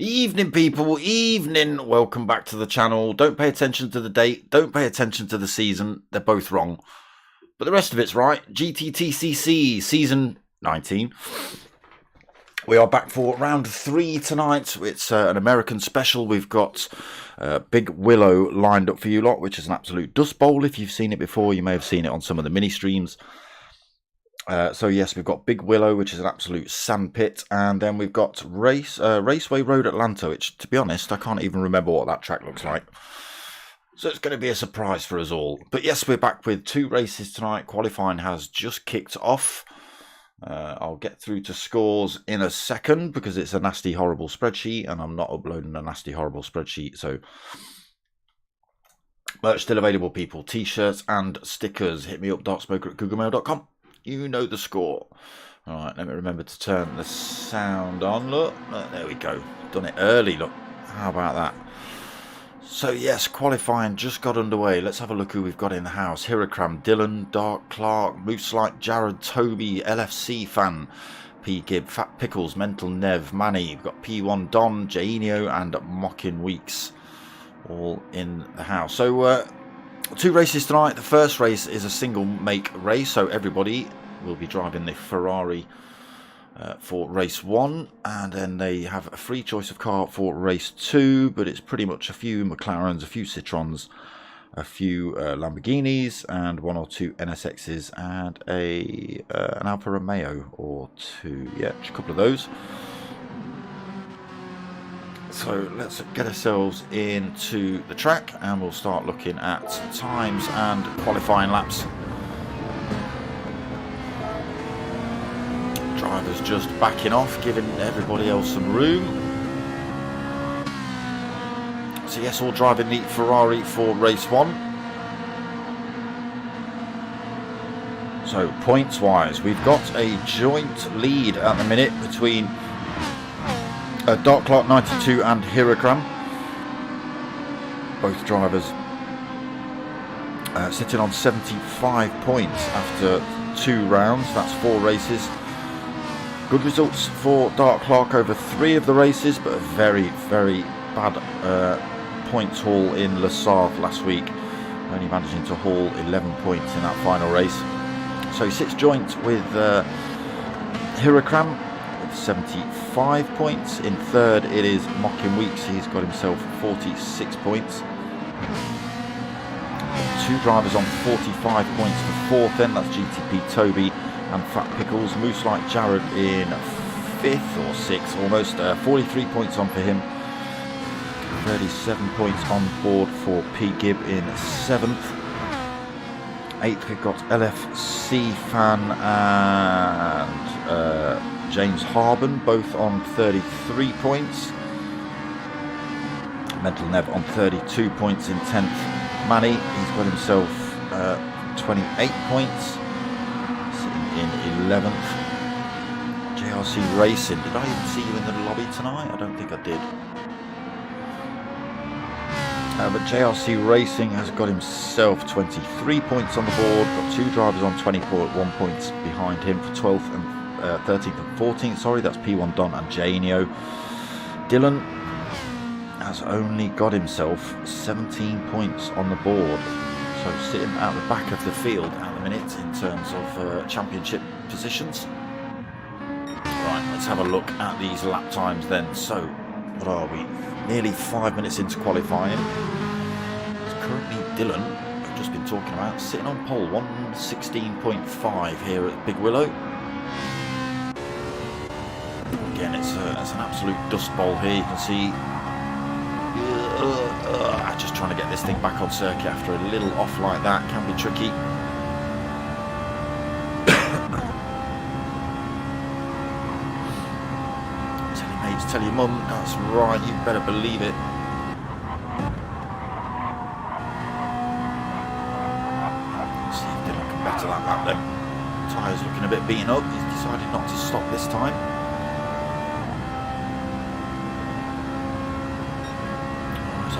Evening, people, evening. Welcome back to the channel. Don't pay attention to the date. Don't pay attention to the season. They're both wrong. But the rest of it's right. GTTCC, season 19. We are back for round 3 tonight. It's an American special. We've got Big Willow lined up for you lot, which is an absolute dust bowl. If you've seen it before, you may have seen it on some of the mini streams. So yes, we've got Big Willow, which is an absolute sandpit, and then we've got Raceway Road Atlanta, which, to be honest, I can't even remember what that track looks like. So it's going to be a surprise for us all. But yes, we're back with 2 races tonight. Qualifying has just kicked off. I'll get through to scores in a second because it's a nasty, horrible spreadsheet, and I'm not uploading a nasty, horrible spreadsheet. So merch still available, people. T-shirts and stickers. Hit me up, darkspoker@googlemail.com. You know the score. All right, let me remember to turn the sound on. Look, there we go. Done it early, look. How about that? So, yes, qualifying just got underway. Let's have a look who we've got in the house. Hirakram, Dylan, Dark, Clark, Mooselight, Jared, Toby, LFC Fan, P. Gibb, Fat Pickles, Mental Nev, Manny. We've got P1 Don, Jainio, and Mocking Weeks all in the house. So, 2 races tonight. The first race is a single make race, so everybody will be driving the Ferrari for race 1, and then they have a free choice of car for race 2, but it's pretty much a few McLarens, a few Citroens, a few Lamborghinis, and 1 or 2 NSXs, and an Alfa Romeo or 2. Yeah, a couple of those. So let's get ourselves into the track and we'll start looking at times and qualifying laps. Drivers just backing off, giving everybody else some room. So yes, all driving the Ferrari for race 1. So points wise, we've got a joint lead at the minute between Dark Clark 92 and Hirakram. Both drivers sitting on 75 points after 2 rounds. That's 4 races. Good results for Dark Clark over 3 of the races, but a very, very bad points haul in Le Sarthe last week. Only managing to haul 11 points in that final race. So he sits joint with Hirakram. 75 points. In third it is Mocking Weeks. He's got himself 46 points. 2 drivers on 45 points for 4th, then that's GTP Toby and Fat Pickles. Mooselight Jared in 5th or 6th almost. 43 points on for him. 37 points on board for P. Gibb in 7th. 8th we've got LFC Fan and James Harben, both on 33 points. Mental Nev on 32 points in 10th. Manny, he's got himself 28 points, sitting in 11th. JRC Racing, did I even see you in the lobby tonight? I don't think I did. But JRC Racing has got himself 23 points on the board. Got 2 drivers on 24 points behind him for 12th and 13th and 14th, sorry, that's P1 Don and Jainio. Dylan has only got himself 17 points on the board, so sitting at the back of the field at the minute in terms of championship positions. Right, let's have a look at these lap times then. So, what are we? Nearly 5 minutes into qualifying. It's currently Dylan, I've just been talking about, sitting on pole 116.5 here at Big Willow. Again, it's an absolute dust bowl here. You can see just trying to get this thing back on circuit after a little off like that can be tricky. Tell your mates, tell your mum, that's right, you better believe it. Let's see if Dylan can better that lap then. Tyres looking a bit beaten up, he's decided not to stop this time.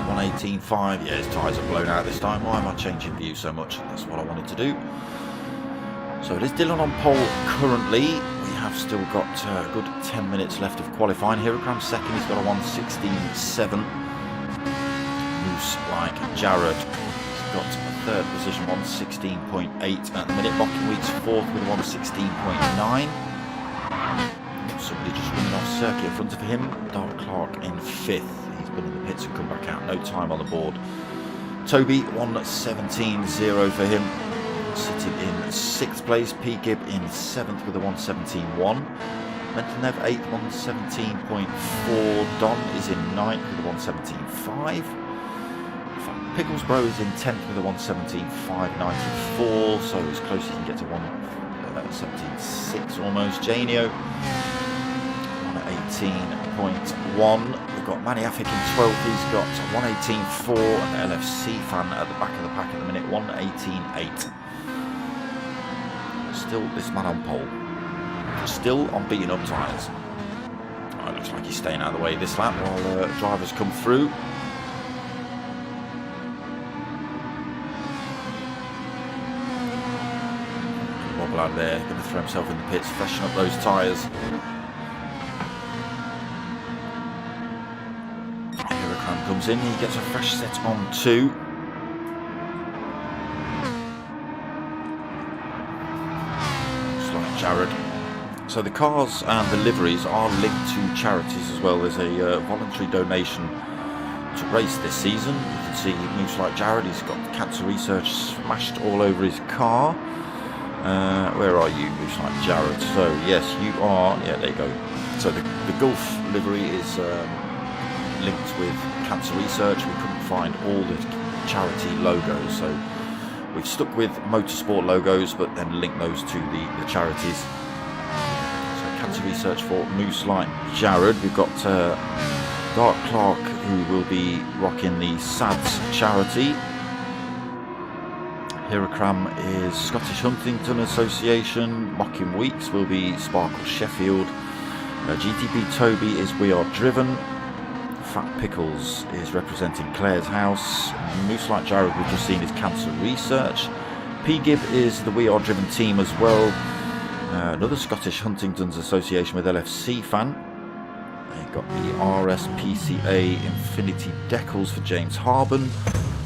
118.5, yeah, his tyres are blown out this time. Why am I changing view so much? That's what I wanted to do. So it is Dylan on pole currently. We have still got a good 10 minutes left of qualifying. Hirocram second, he's got a 1:16.7. Moose like Jared, he's got a third position, 1:16.8 at the minute. Mocking Weeks fourth with a 1:16.9. Somebody just running off circuit in front of him. Dark Clark in fifth. He's been in the pits and come back out. No time on the board. Toby 1:17.0 for him. Sitting in sixth place. P. Gibb in seventh with a 1:17.1. Mentalnev 8th, 1:17.4. Don is in ninth with a 1:17.5. Picklesbro is in 10th with a 1:17.594, so as close as you can get to 1:17.6 almost. Janio 1:18.1. We've got Manny Afik in 12th, he's got 1:18.4, and the LFC fan at the back of the pack at the minute, 1:18.8. Still this man on pole. Still on beating up tyres. Oh, it looks like he's staying out of the way this lap while drivers come through. Wobble out there, going to throw himself in the pits, freshen up those tyres. Hirocram comes in, he gets a fresh set on too. Jared. So the cars and the liveries are linked to charities as well. There's a voluntary donation to race this season. You can see moves like Jared, he's got cancer research smashed all over his car. Where are you, moves like Jared? So yes, you are, yeah, there you go. So the Gulf livery is linked with cancer research. We couldn't find all the charity logos, so we've stuck with motorsport logos, but then link those to the charities. So cancer research for moose like Jared. We've got Dark Clark, who will be rocking the SADS charity. Hirocram is Scottish Huntington Association. Mocking Weeks will be Sparkle Sheffield. GTP Toby is We Are Driven. Fat Pickles is representing Claire's House. Moose like Jared we've just seen is Cancer Research. P. Gibb is the We Are Driven team as well. Another Scottish Huntington's Association with LFC fan. They've got the RSPCA Infinity Decals for James Harben.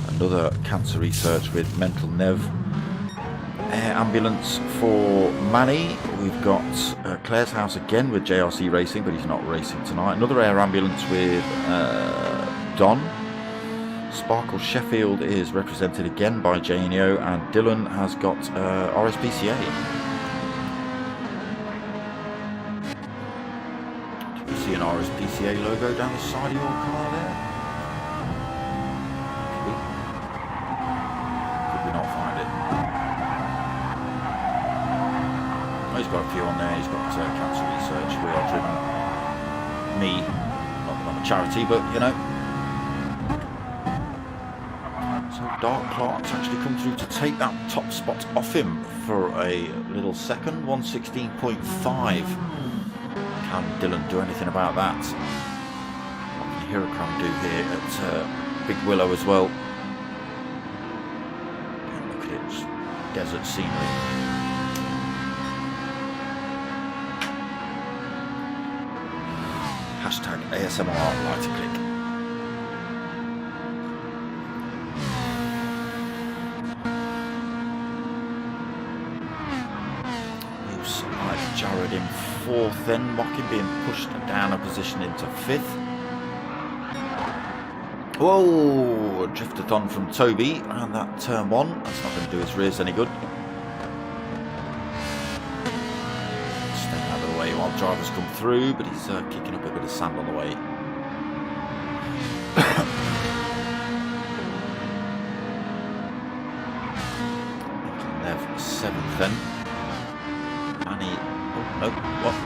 Another Cancer Research with Mental Nev. Air Ambulance for Manny. We've got Claire's House again with JRC Racing, but he's not racing tonight. Another Air Ambulance with Don. Sparkle Sheffield is represented again by Janio, and Dylan has got RSPCA. Do you see an RSPCA logo down the side of your car there? Could we not find it? He's got a few on there. He's got Cancer Research, We Are Driven, me, not a charity, but you know. So Dark Clark's actually come through to take that top spot off him for a little second, 1:16.5. Can Dylan do anything about that? What can Hirocram do here at Big Willow as well? And look at it, desert scenery. Hashtag ASMR lighter click. Looks like Jared in fourth, then Mocking being pushed down a position into fifth. Whoa! Drifted on from Toby around that turn one. That's not going to do his rears any good. While drivers come through, but he's kicking up a bit of sand on the way. Nev seventh then. Manny, oh no, what?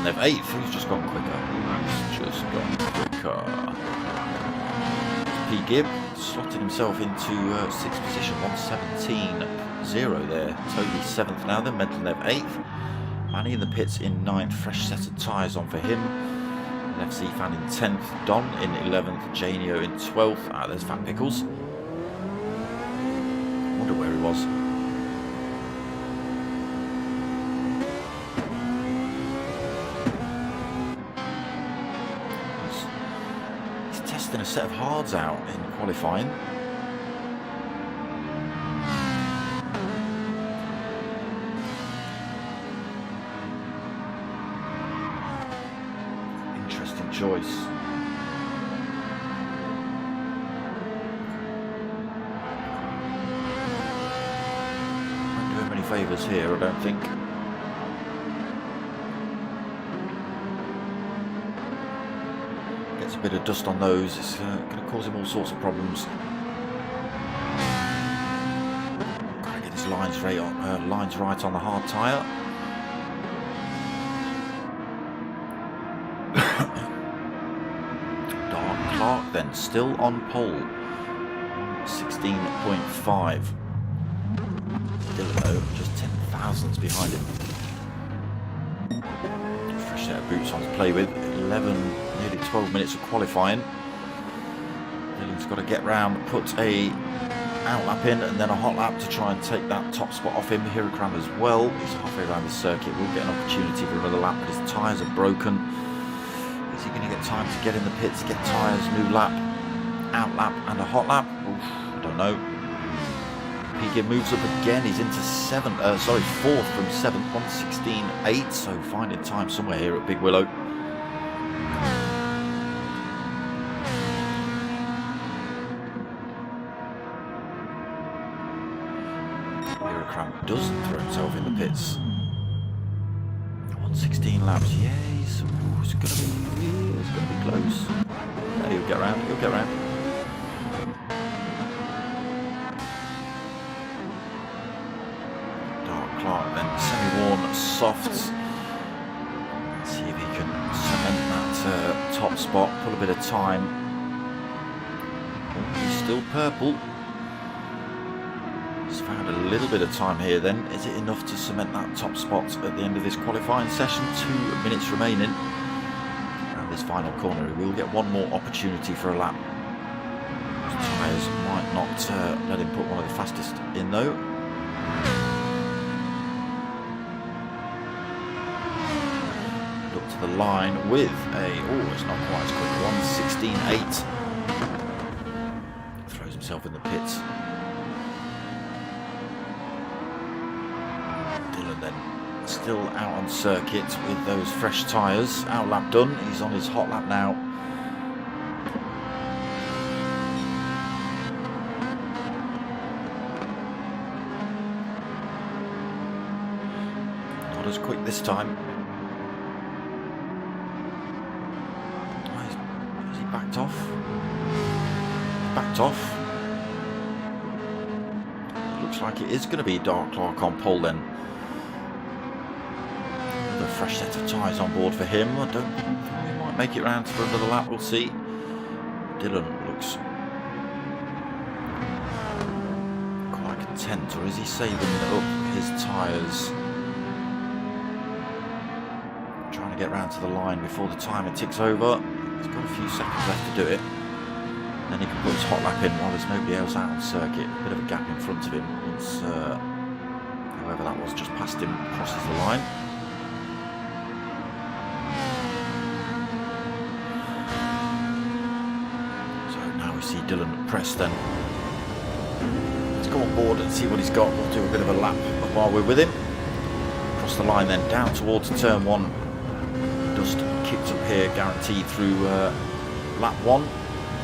Nev eighth, he's just gone quicker. P. Gibb slotted himself into sixth position, 1:17.0 there. Toby seventh now then, Mental Nev eighth. Manny in the pits in 9th, fresh set of tyres on for him. LFC fan in 10th, Don in 11th, Janio in 12th. Ah, there's Fat Pickles. Wonder where he was. testing a set of hards out in qualifying. Interesting choice. Won't do him any favours here, I don't think. Gets a bit of dust on those, it's going to cause him all sorts of problems. Got to get his lines right on the hard tyre. Clark then still on pole, 16.5. Dylan though just 10 thousandths behind him. Fresh set of boots on to play with. 11, nearly 12 minutes of qualifying. Dylan's got to get round, put a out lap in and then a hot lap to try and take that top spot off him. Hirakram as well. He's halfway around the circuit. We'll get an opportunity for another lap, but his tyres are broken. Is he going to get time to get in the pits, get tyres, new lap, out lap and a hot lap? Oof, I don't know. Piquet moves up again, he's into fourth from 7th, 1:16.8, so finding time somewhere here at Big Willow. Hirakram does throw himself in the pits. 1:16 laps, yeah, it's going to be close. No, he'll get around, Dark Clark then semi-worn softs. Let's see if he can cement that top spot, pull a bit of time. Oh, he's still purple. He's found a little bit of time here then. Is it enough to cement that top spot at the end of this qualifying session? 2 minutes remaining. Around this final corner, he will get one more opportunity for a lap. His tyres might not let him put one of the fastest in though. Look to the line with it's not quite as quick, 1:16.8. Throws himself in the pits. Still out on circuit with those fresh tyres. Out lap done, he's on his hot lap now. Not as quick this time. Has he backed off? Backed off. Looks like it is going to be Dark Clark on pole then. Fresh set of tyres on board for him. I don't think he might make it round for another lap, we'll see. Dylan looks quite content, or is he saving up his tyres? Trying to get round to the line before the timer ticks over. He's got a few seconds left to do it. Then he can put his hot lap in while there's nobody else out on circuit. A bit of a gap in front of him once whoever that was just past him crosses the line. See Dylan press then. Let's go on board and see what he's got. We'll do a bit of a lap while we're with him. Across the line then, down towards turn 1. Dust kicked up here, guaranteed through lap 1.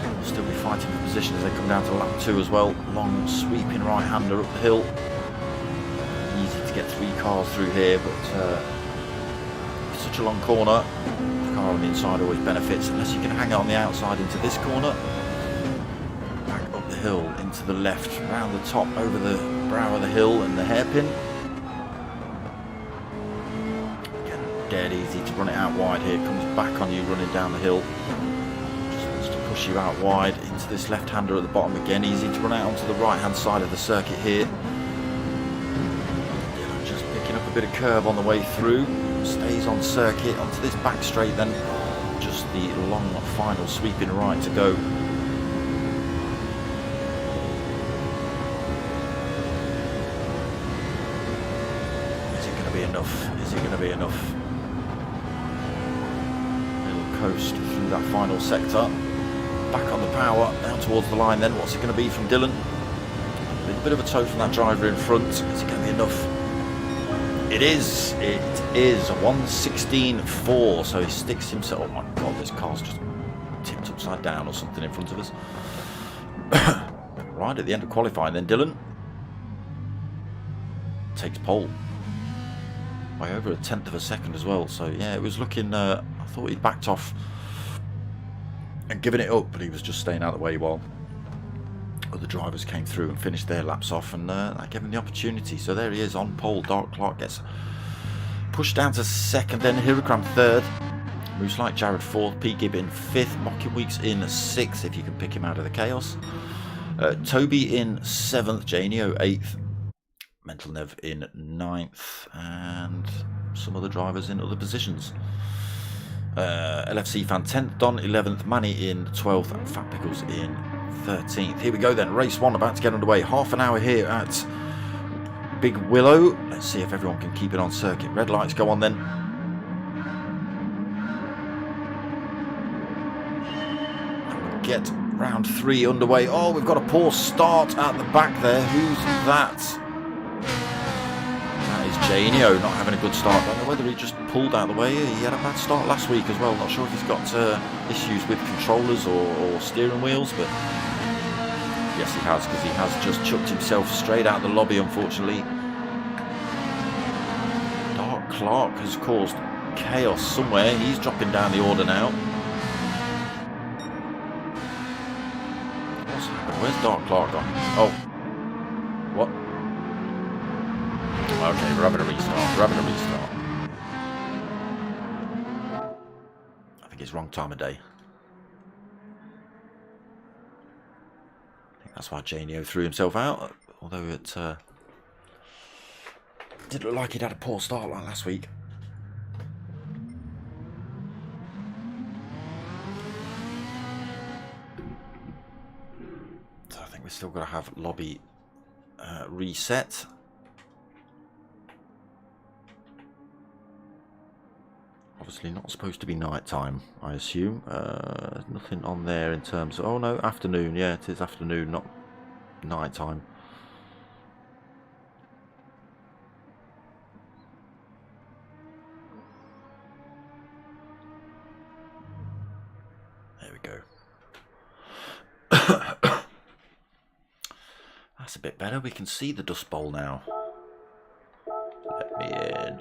We'll still be fighting for position as they come down to lap 2 as well. Long sweeping right-hander up the hill. Easy to get 3 cars through here, but such a long corner. The car on the inside always benefits, unless you can hang it on the outside into this corner. Hill into the left, round the top, over the brow of the hill and the hairpin. Again, dead easy to run it out wide here. Comes back on you running down the hill. Just wants to push you out wide into this left-hander at the bottom again. Easy to run out onto the right-hand side of the circuit here. Just picking up a bit of curve on the way through. Stays on circuit onto this back straight then. Just the long final sweeping right to go. Is it going to be enough? Little coast through that final sector. back on the power, down towards the line then. What's it going to be from Dylan? A little bit of a toe from that driver in front. Is it going to be enough? It is. It is. 1:16.4. So he sticks himself. Oh my God, this car's just tipped upside down or something in front of us. Right at the end of qualifying then, Dylan takes pole. By over 1/10 of a second as well. So yeah, it was looking, I thought he'd backed off and given it up, but he was just staying out of the way while other drivers came through and finished their laps off, and that gave him the opportunity. So there he is on pole. Dark Clark gets pushed down to second, then Hirakram third, moves like Jared fourth, P. Gibb in fifth, Mocking Weeks in sixth if you can pick him out of the chaos, Toby in seventh, Janio eighth, Mental Nev in ninth, and some other drivers in other positions. LFC Fan 10th, Don 11th, Manny in 12th, and Fat Pickles in 13th. Here we go then, race one about to get underway. Half an hour here at Big Willow. Let's see if everyone can keep it on circuit. Red lights go on then. Get round three underway. Oh, we've got a poor start at the back there. Who's that? Janio not having a good start. I don't know whether he just pulled out of the way. He had a bad start last week as well. Not sure if he's got issues with controllers or steering wheels, but yes, he has, because he has just chucked himself straight out the lobby, unfortunately. Dark Clark has caused chaos somewhere. He's dropping down the order now. What's happened? Where's Dark Clark gone? Oh, what? Okay, we're having a restart. We're having a restart. I think it's wrong time of day. I think that's why Janio threw himself out. Although it did look like he'd had a poor start like last week. So I think we're still going to have lobby reset. Obviously not supposed to be night time, I assume. Nothing on there in terms of... Oh no, afternoon. Yeah, it is afternoon, not night time. There we go. That's a bit better. We can see the Dust Bowl now. Let me in.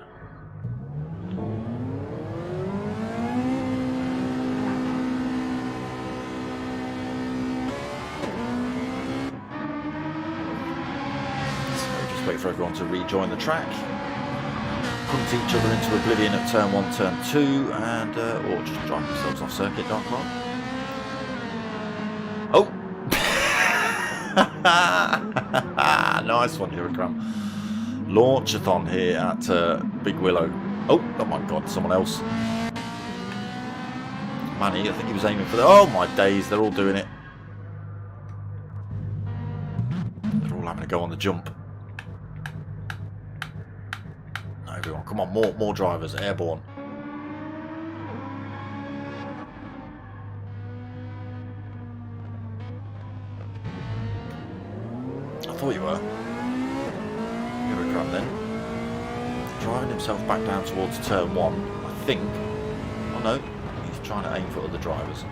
Wait for everyone to rejoin the track, punt each other into oblivion at turn 1, turn 2, and or just drive themselves off circuit. Dark Clark. Oh, nice one, Hirakram. Launchathon here at Big Willow. Oh my God, someone else. Manny, I think he was aiming for the... Oh my days, they're all doing it. They're all having a go on the jump. Everyone, come on, more drivers, airborne. I thought you were. Hirakram then. Driving himself back down towards turn 1, I think. Oh no, he's trying to aim for other drivers.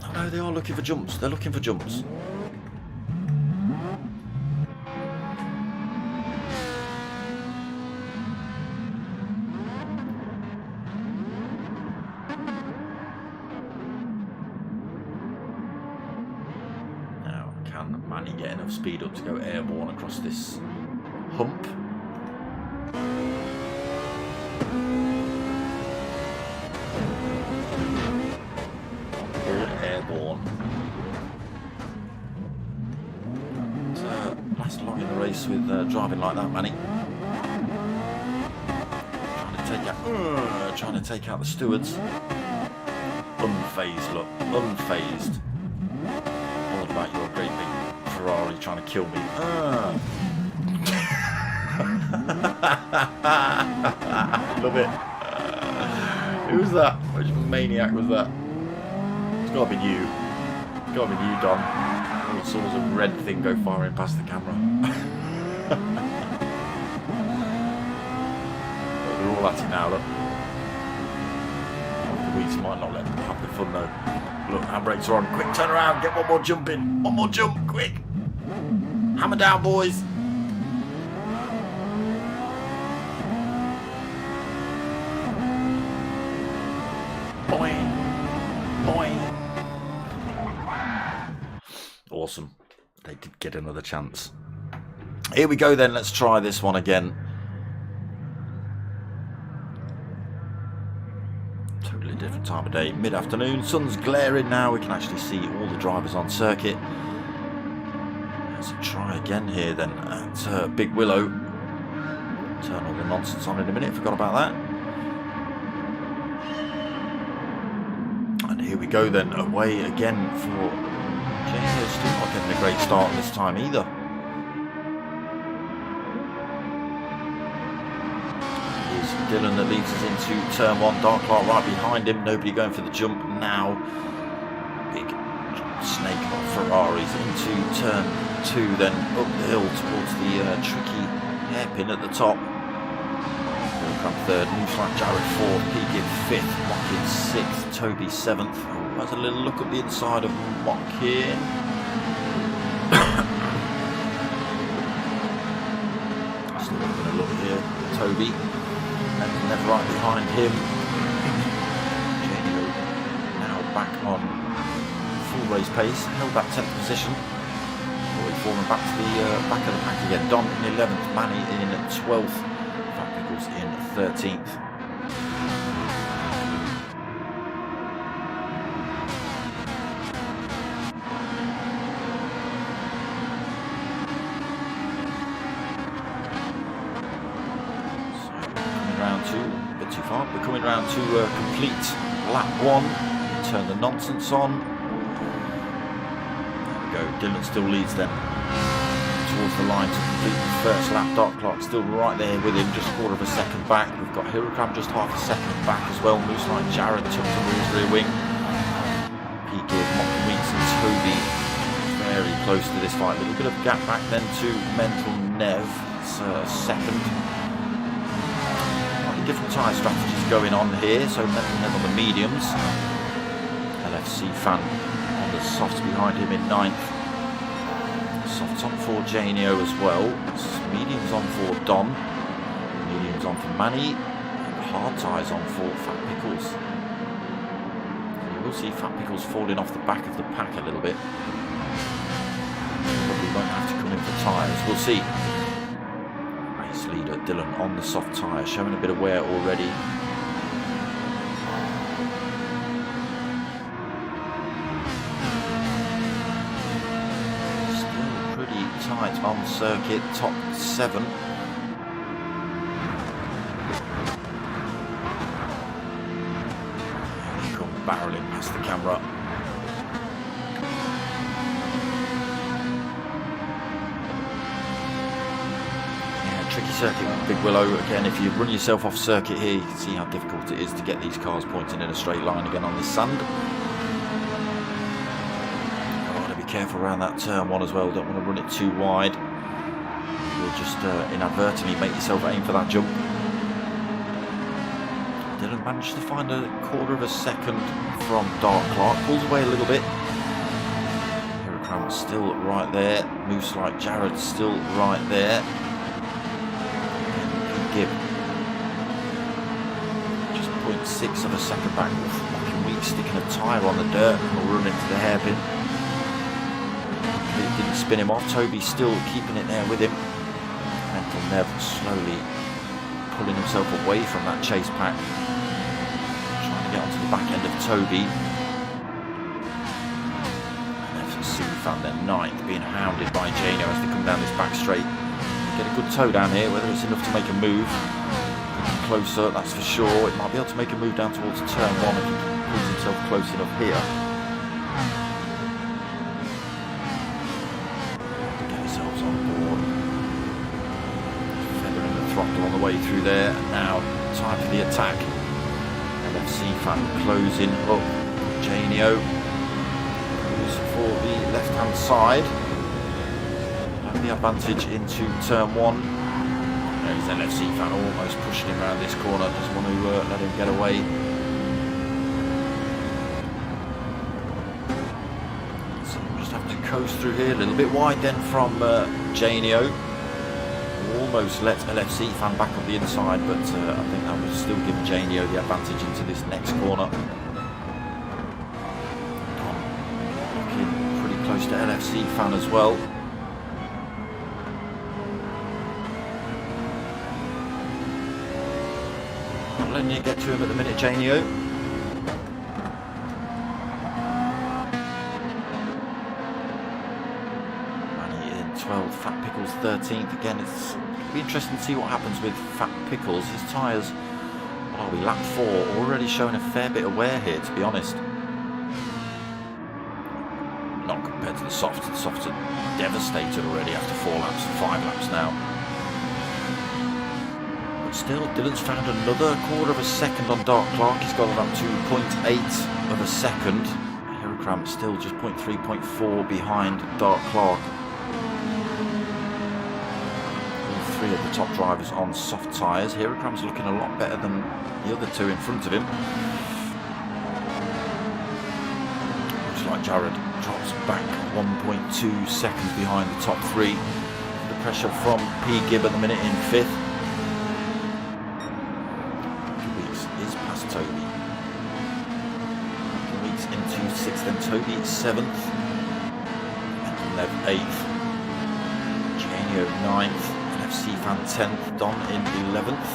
Oh no, they are looking for jumps. They're looking for jumps. Manny get enough speed up to go airborne across this hump. Airborne. Last long in the race with driving like that, Manny. Trying to take out the stewards. Unfazed, look, unfazed. All about your great big Ferrari trying to kill me. Love it. Who's that? maniac was that? It's got to be you. It's got to be you, Don. All I saw was a red thing go firing past the camera. They're all at it now, look. The weeds might not let them have the fun though. Look, handbrakes are on. Quick, turn around, get one more jump in. One more jump, quick. Hammer down, boys. Boing. Boing. Awesome. They did get another chance. Here we go then. Let's try this one again. Totally different time of day. Mid-afternoon. Sun's glaring now. We can actually see all the drivers on circuit. Let's try again here then at Big Willow. Turn all the nonsense on in a minute. Forgot about that. And here we go then. Away again for James. Still not getting a great start this time either. Here's Dylan that leads us into turn 1. Dark Clark right behind him. Nobody going for the jump now. Big snake of Ferraris into turn 2, then up the hill towards the tricky hairpin at the top. Come 3rd, Mooseflat Jared 4th, P-Gib 5th, Mockin 6th, Toby 7th. Oh, has a little look at the inside of Mockin. Still having a look here, Toby. And never right behind him. Genio now back on full race pace, held that 10th position. Forming back to the back of the pack again. Don in 11th, Manny in 12th, Fat Pickles in 13th. So coming round to a bit too far. We're coming round to complete lap 1. Turn the nonsense on. There we go. Dylan still leads then towards the line to complete the first lap. Dark Clark still right there with him, just 1/4 of a second back. We've got Hirocram just 1/2 a second back as well. Mooseflat Jared took the rear wing. P-Gib, Mocky Weeks and Toby very close to this fight. A little bit of gap back then to Mental Nev. It's second. Slightly different tyre strategies going on here. So Mental Nev on the mediums. LFC Fan on the softs behind him in 9th. Softs on for Janio as well. Mediums on for Don. Mediums on for Manny. And hard tyres on for Fat Pickles. You will see Fat Pickles falling off the back of the pack a little bit. Probably won't have to come in for tyres. We'll see. Race leader Dylan on the soft tyre, showing a bit of wear already. Tight on circuit, top 7. Come barreling past the camera. Yeah, tricky circuit with Big Willow. Again, if you run yourself off circuit here, you can see how difficult it is to get these cars pointing in a straight line again on this sand. Careful around that turn 1 as well, don't want to run it too wide. You'll just inadvertently make yourself aim for that jump. Didn't manage to find a 1/4 of a second from Dark Clark, pulls away a little bit. Hirocram still right there, Mooseflat Jared still right there. Gib just 0.6 of a second back. Fucking weak, sticking a tyre on the dirt and we'll run into the hairpin. It didn't spin him off. Toby still keeping it there with him. Mental Nev slowly pulling himself away from that chase pack. Trying to get onto the back end of Toby. And FC found their 9th, being hounded by Jano as they come down this back straight. Get a good toe down here, whether it's enough to make a move. Getting closer, that's for sure. It might be able to make a move down towards turn 1 if he pulls himself close enough here. On the way through there. Now time for the attack. LFC fan closing up. Janio goes for the left-hand side. Have the advantage into turn 1. There's LFC fan almost pushing him around this corner. Doesn't want to let him get away. So we'll just have to coast through here. A little bit wide then from Janio. Almost let LFC fan back up the inside, but I think that would still give Janio the advantage into this next corner. Looking pretty close to LFC fan as well. Not letting you get to him at the minute, Janio. Manny in 12th, Fat Pickles 13th. Again, it's be interesting to see what happens with Fat Pickles. His tyres, what are we, lap 4, already showing a fair bit of wear here, to be honest. Not compared to the softs. The softs are devastated already after 4 laps and 5 laps now. But still, Dylan's found another quarter of a second on Dark Clark. He's got it up to 0.8 of a second. Heracram still just 0.3, 0.4 behind Dark Clark. 3 of the top drivers on soft tyres. Heracram's looking a lot better than the other 2 in front of him. Looks like Jared drops back 1.2 seconds behind the top 3. The pressure from P. Gibb at the minute in 5th. Weeks is past Toby. Weeks into 6th, then Toby 7th. And Lev 8th. Janio 9th. FC fan 10th, Don in 11th,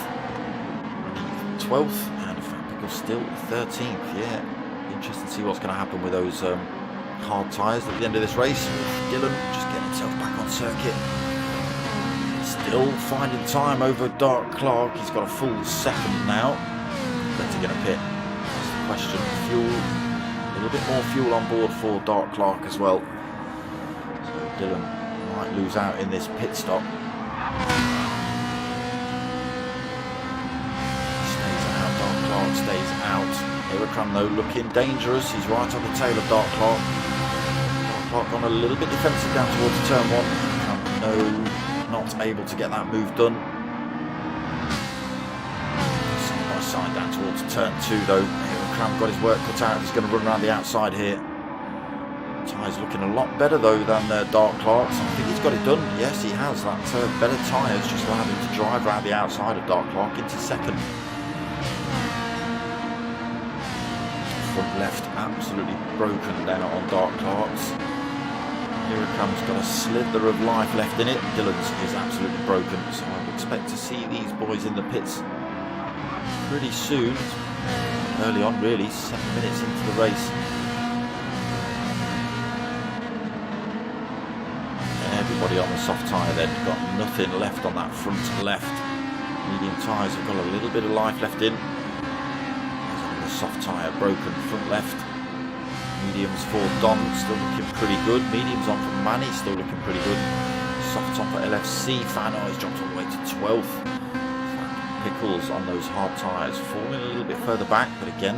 12th, and Fat Pickle still 13th. Yeah, interesting to see what's going to happen with those hard tyres at the end of this race. Dylan just getting himself back on circuit. Still finding time over Dark Clark. He's got a full second now. When's he going to pit? That's the question. Fuel, a little bit more fuel on board for Dark Clark as well. So Dylan might lose out in this pit stop. Stays out, Dark Clark stays out. Heracram though looking dangerous. He's right on the tail of Dark Clark. Dark Clark gone a little bit defensive down towards turn 1. No, not able to get that move done. Side by side down towards turn 2 though. Heracram got his work cut out. He's going to run around the outside here. Tyres looking a lot better though than Dark Clark's. I think he's got it done. Yes, he has. That better tyres just allowed him to drive around the outside of Dark Clark into 2nd. Front left absolutely broken down on Dark Clark's. Heracram's got a slither of life left in it. Dylan's is absolutely broken, so I would expect to see these boys in the pits pretty soon. Early on really, 7 minutes into the race. Everybody on the soft tyre then, got nothing left on that front left. Medium tyres have got a little bit of life left in. The soft tyre broken front left. Mediums for Don, still looking pretty good. Mediums on for Manny, still looking pretty good. Soft on for LFC fan, he's dropped all the way to 12th. Pickles on those hard tyres, falling a little bit further back, but again,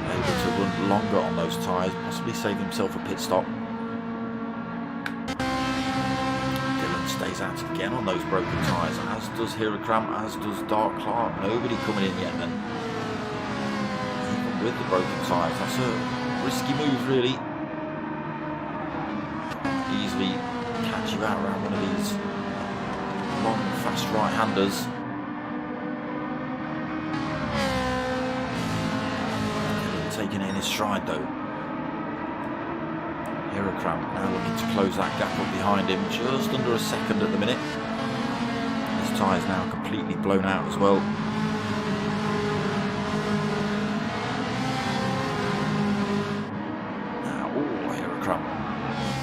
able to run longer on those tyres, possibly save himself a pit stop. Stays out again on those broken tyres, as does Heracram, as does Dark Clark. Nobody coming in yet then. Even with the broken tyres, that's a risky move really. Easily catch you out around one of these long, fast right-handers. Taking it in his stride though. Heracram now looking to close that gap up behind him, just under a second at the minute. His tyres now completely blown out as well. Now, Heracram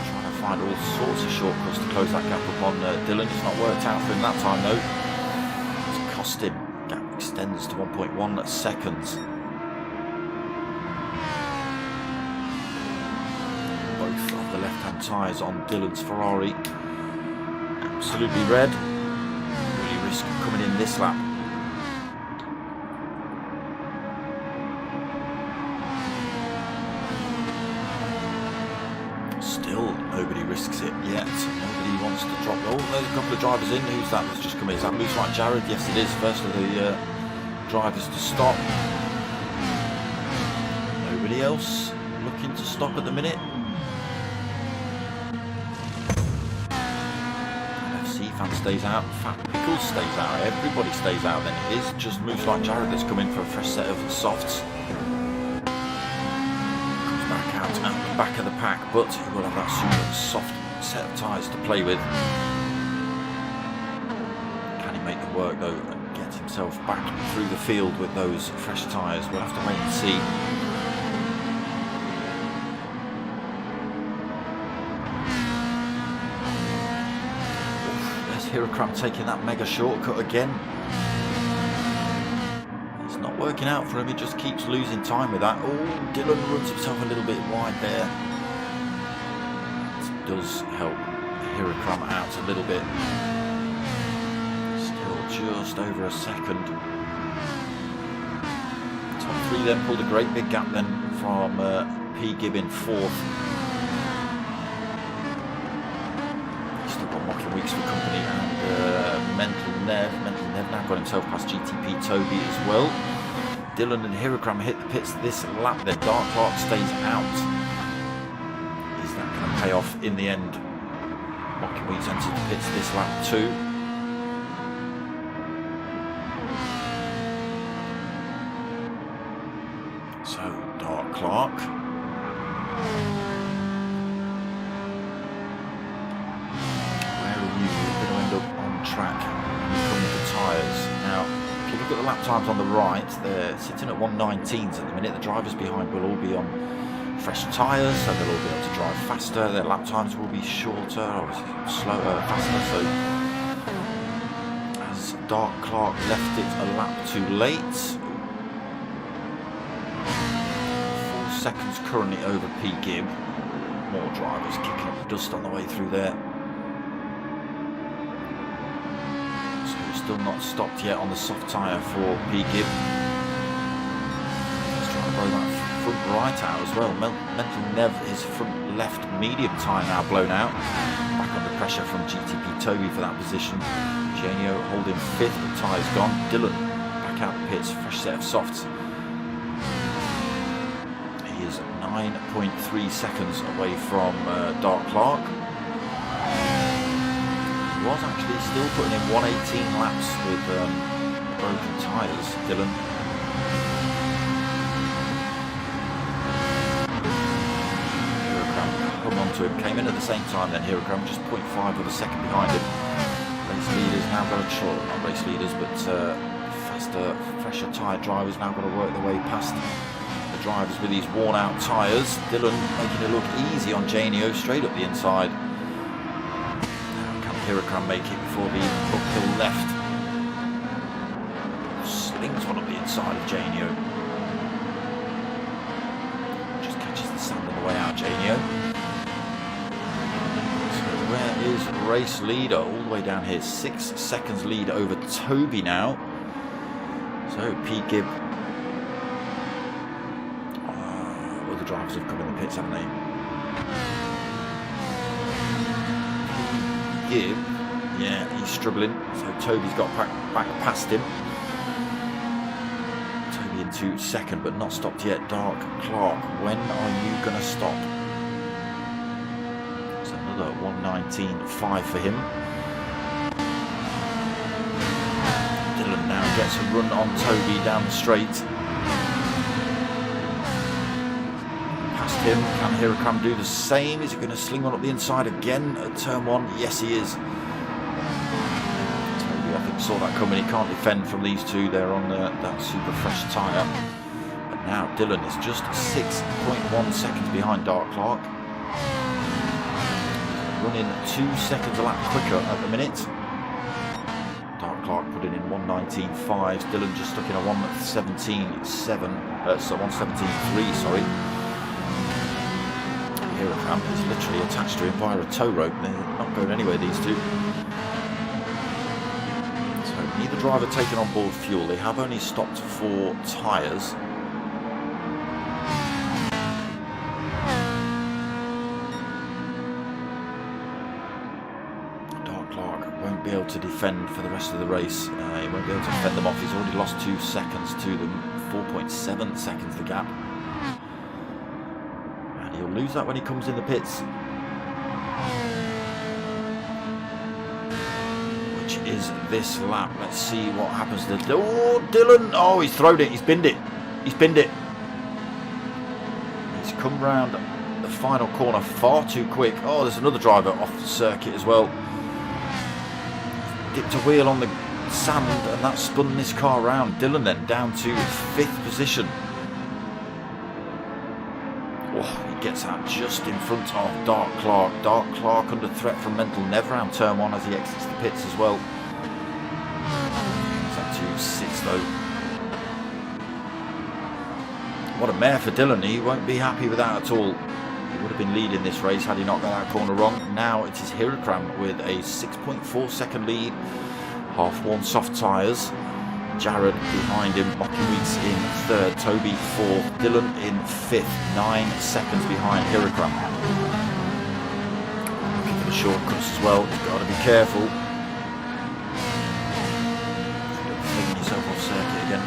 trying to find all sorts of shortcuts to close that gap up on Dylan. It's not worked out for him that time though. It's cost him. Gap extends to 1.1 seconds. Left-hand tyres on Dylan's Ferrari, absolutely red. Really risk coming in this lap. Still nobody risks it yet. Nobody wants to drop. Oh, there's a couple of drivers in. Who's that that's just come in? Is that Loose Like Jared? Yes, it is. First of the drivers to stop. Nobody else looking to stop at the minute. FC fan stays out. Fat Pickles stays out. Everybody stays out. Then it is just Loose Like Jared that's come in for a fresh set of softs. Out the back of the pack, but he will have that super soft set of tyres to play with. Can he make them work though and get himself back through the field with those fresh tyres? We'll have to wait and see. There's Hirakram taking that mega shortcut again. Working out for him, he just keeps losing time with that. Oh, Dylan runs himself a little bit wide there. That does help Hirakram out a little bit. Still just over a second. Top three then pulled a great big gap then from P. Gibb in fourth. Still got Mocking Weeks for company and Mental Nev. Mental Nev now got himself past GTP Toby as well. Dylan and Hirakram hit the pits this lap, then Dark Clark stays out. Is that going to pay off in the end? Mocking Weeks enters the pits this lap too. So, Dark Clark. Where are you going to end up on track when you come with the tyres? Now, if you look at the lap times on the right, they're sitting at 1:19s at the minute. The drivers behind will all be on fresh tyres, so they'll all be able to drive faster. Their lap times will be shorter, obviously slower, faster. So as Dark Clark left it a lap too late, 4 seconds currently over P. Gibb. More drivers kicking up the dust on the way through there. Still not stopped yet on the soft tyre for P. Gibb. He's trying to blow that front right out as well. Mental Nev, his front left medium tyre now blown out. Back under pressure from GTP Toby for that position. Janio holding fifth, the tyre's gone. Dylan back out the pits, fresh set of softs. He is 9.3 seconds away from Dark Clark. He was actually still putting in 118 laps with broken tyres, Dylan. Hirakram hung on to him, came in at the same time then. Hirakram just 0.5 with a second behind him. Race leaders now got to, not race leaders, but faster, fresher tyre drivers now got to work their way past the drivers with these worn out tyres. Dylan making it look easy on Janio, straight up the inside. Hirakram make it before the uphill left. Slings one up the inside of Janio. Just catches the sand on the way out, Janio. So where is race leader? All the way down here. 6 seconds lead over Toby now. So P. Gibb. Well, the drivers have come in the pits, haven't they? Gibb, yeah, he's struggling, so Toby's got back past him. Toby into second, but not stopped yet. Dark Clark, when are you going to stop? It's another 1:19.5 for him. Dylan now gets a run on Toby down the straight. Him. Can Hirakram do the same? Is he going to sling one up the inside again at turn 1? Yes, he is. Toby, I think, saw that coming. He can't defend from these two. They're on that super fresh tyre. But now Dylan is just 6.1 seconds behind Dark Clark. Running 2 seconds a lap quicker at the minute. Dark Clark putting in 1:19.5. Dylan just stuck in a 1:17.3, sorry. Hirakram is literally attached to him via a tow rope. They're not going anywhere, these two. So neither driver taking on board fuel. They have only stopped for tyres. won't be able to defend for the rest of the race. He won't be able to fend them off. He's already lost 2 seconds to them. 4.7 seconds the gap. And he'll lose that when he comes in the pits. Which is this lap. Let's see what happens to Dylan. Oh, he's thrown it. He's binned it. He's binned it. He's come round the final corner far too quick. Oh, there's another driver off the circuit as well. Dipped a wheel on the sand and that spun this car around. Dylan then down to 5th position. Oh, he gets out just in front of Dark Clark. Dark Clark under threat from mental never around turn 1 as he exits the pits as well. He's up to 6th though. What a mare for Dylan. He won't be happy with that at all. He would have been leading this race had he not got that corner wrong. Now it is Hirakram with a 6.4 second lead. Half-worn soft tyres. Jared behind him. Mockinweeks in 3rd. Toby 4th. Dylan in 5th. 9 seconds behind Hirakram. Looking for the shortcuts as well. You've got to be careful. Flinging yourself off circuit again.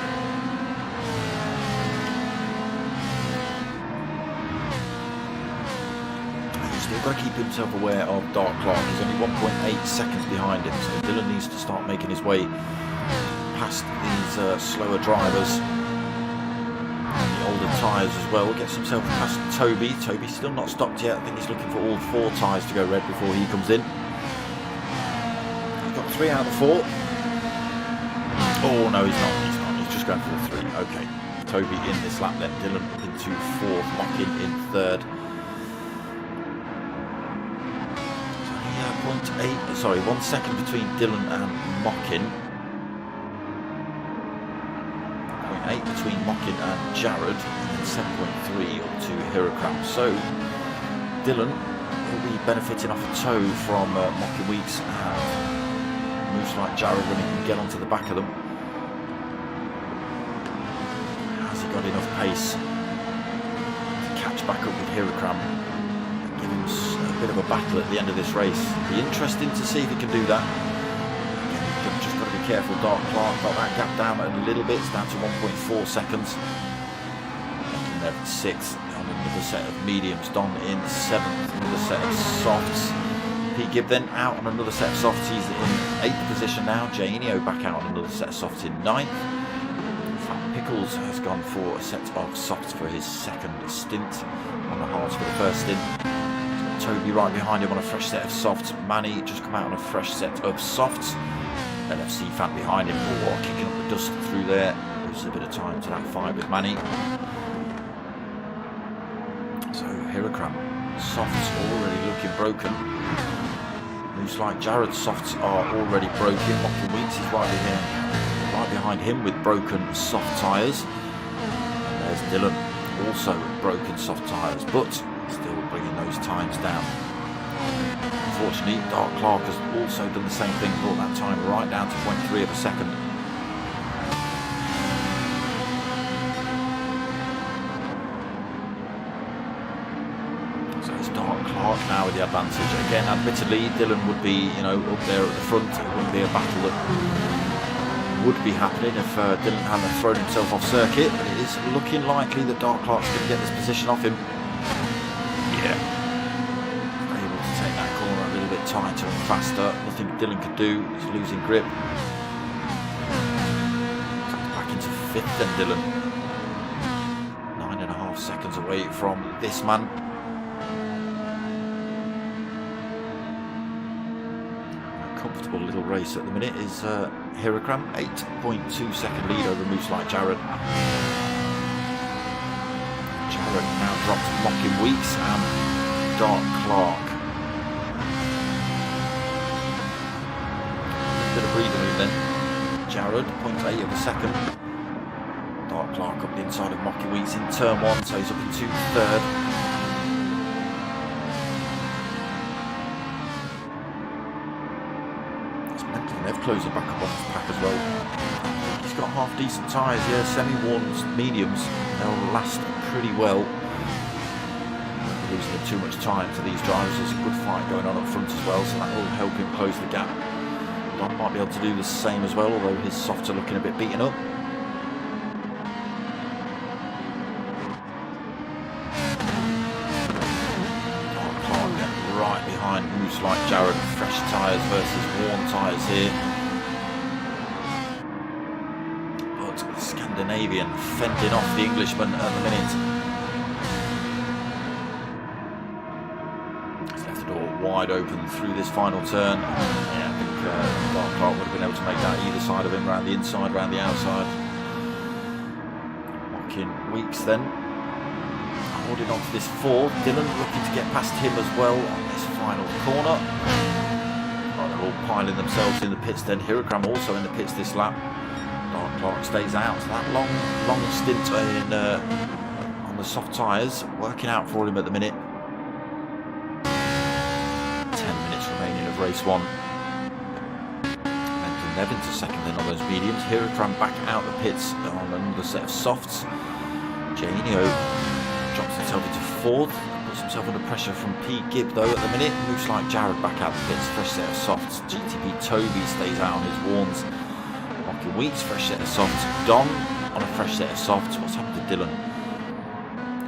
He's got to keep himself aware of Dark Clark. He's only 1.8 seconds behind him, so Dylan needs to start making his way past these slower drivers and the older tyres as well. Gets himself past Toby. Toby's still not stopped yet. I think he's looking for all 4 tyres to go red before he comes in. He's got 3 out of 4. Oh no, he's not. He's just going for the 3. Okay, Toby in this lap then. Dylan into 4th. Mockin in 3rd. 1 second between Dylan and Mockin. 0.8 between Mockin and Jared, and 7.3 up to Hirakram. So Dylan will be benefiting off a tow from Mockinweeks and moves like Jared when he can get onto the back of them. Has he got enough pace to catch back up with Hirakram? Give him a bit of a battle at the end of this race. Be interesting to see if he can do that. Again, just got to be careful. Dark Clark got that gap down a little bit. It's down to 1.4 seconds. And then 6th on another set of mediums. Don in 7th. Another set of softs. Pete Gibb then out on another set of softs. He's in 8th position now. Janio back out on another set of softs in 9th. Fat Pickles has gone for a set of softs for his 2nd stint. On the hards for the 1st stint. Toby right behind him on a fresh set of softs. Manny just come out on a fresh set of softs. LFC Fan behind him. Oh, kicking up the dust through there. Loses a bit of time to that fight with Manny. So Hirakram, softs already looking broken. Moves like Jared's softs are already broken. Mockinweeks is right behind him with broken soft tyres. And there's Dylan, also broken soft tyres, but still bringing those times down. Unfortunately, Dark Clark has also done the same thing, brought that time right down to 0.3 of a second. So it's Dark Clark now with the advantage. Again, admittedly, Dylan would be, up there at the front. It wouldn't be a battle that would be happening if Dylan hadn't thrown himself off circuit, but it is looking likely that Dark Clark's going to get this position off him. Yeah, able to take that corner a little bit tighter and faster. Nothing Dylan could do. He's losing grip. Back into 5th then Dylan. 9.5 seconds away from this man. A comfortable little race at the minute is Hirakram. 8.2 second lead over Moose like Jared. Jared now drops Mockinweeks and Dark Clark. A bit of breathing room then. Jared, 0.8 of a second. Dark Clark up the inside of Mockinweeks in turn 1, so he's up into 3rd. It's mental. They've closed it back up on his pack as well. He's got half decent tyres, yeah, semi-worn mediums. They'll last pretty well. Losing too much time to these drivers. There's a good fight going on up front as well, so that will help him close the gap. Don might be able to do the same as well, although his softs are looking a bit beaten up. Right behind moves like Jared. Fresh tyres versus worn tyres here. But the Scandinavian fending off the Englishman at the minute. He's left the door wide open through this final turn. Yeah, I think Clark would have been able to make that either side of him, around the inside, around the outside. Mocking Weeks then. Holding on to this fourth. Dylan looking to get past him as well on this final corner. Oh, they're all piling themselves in the pits then. Hirakram also in the pits this lap. Clark stays out. So that long stint on the soft tyres working out for him at the minute. 10 minutes remaining of race one. Nevin to second then on those mediums. Hirakram back out the pits on another set of softs. Janio drops himself into fourth, puts himself under pressure from P. Gibb though at the minute. Moves like Jared back out the pits, fresh set of softs. GTP Toby stays out on his warns. Mocking Weeks, fresh set of softs. Don on a fresh set of softs. What's happened to Dylan?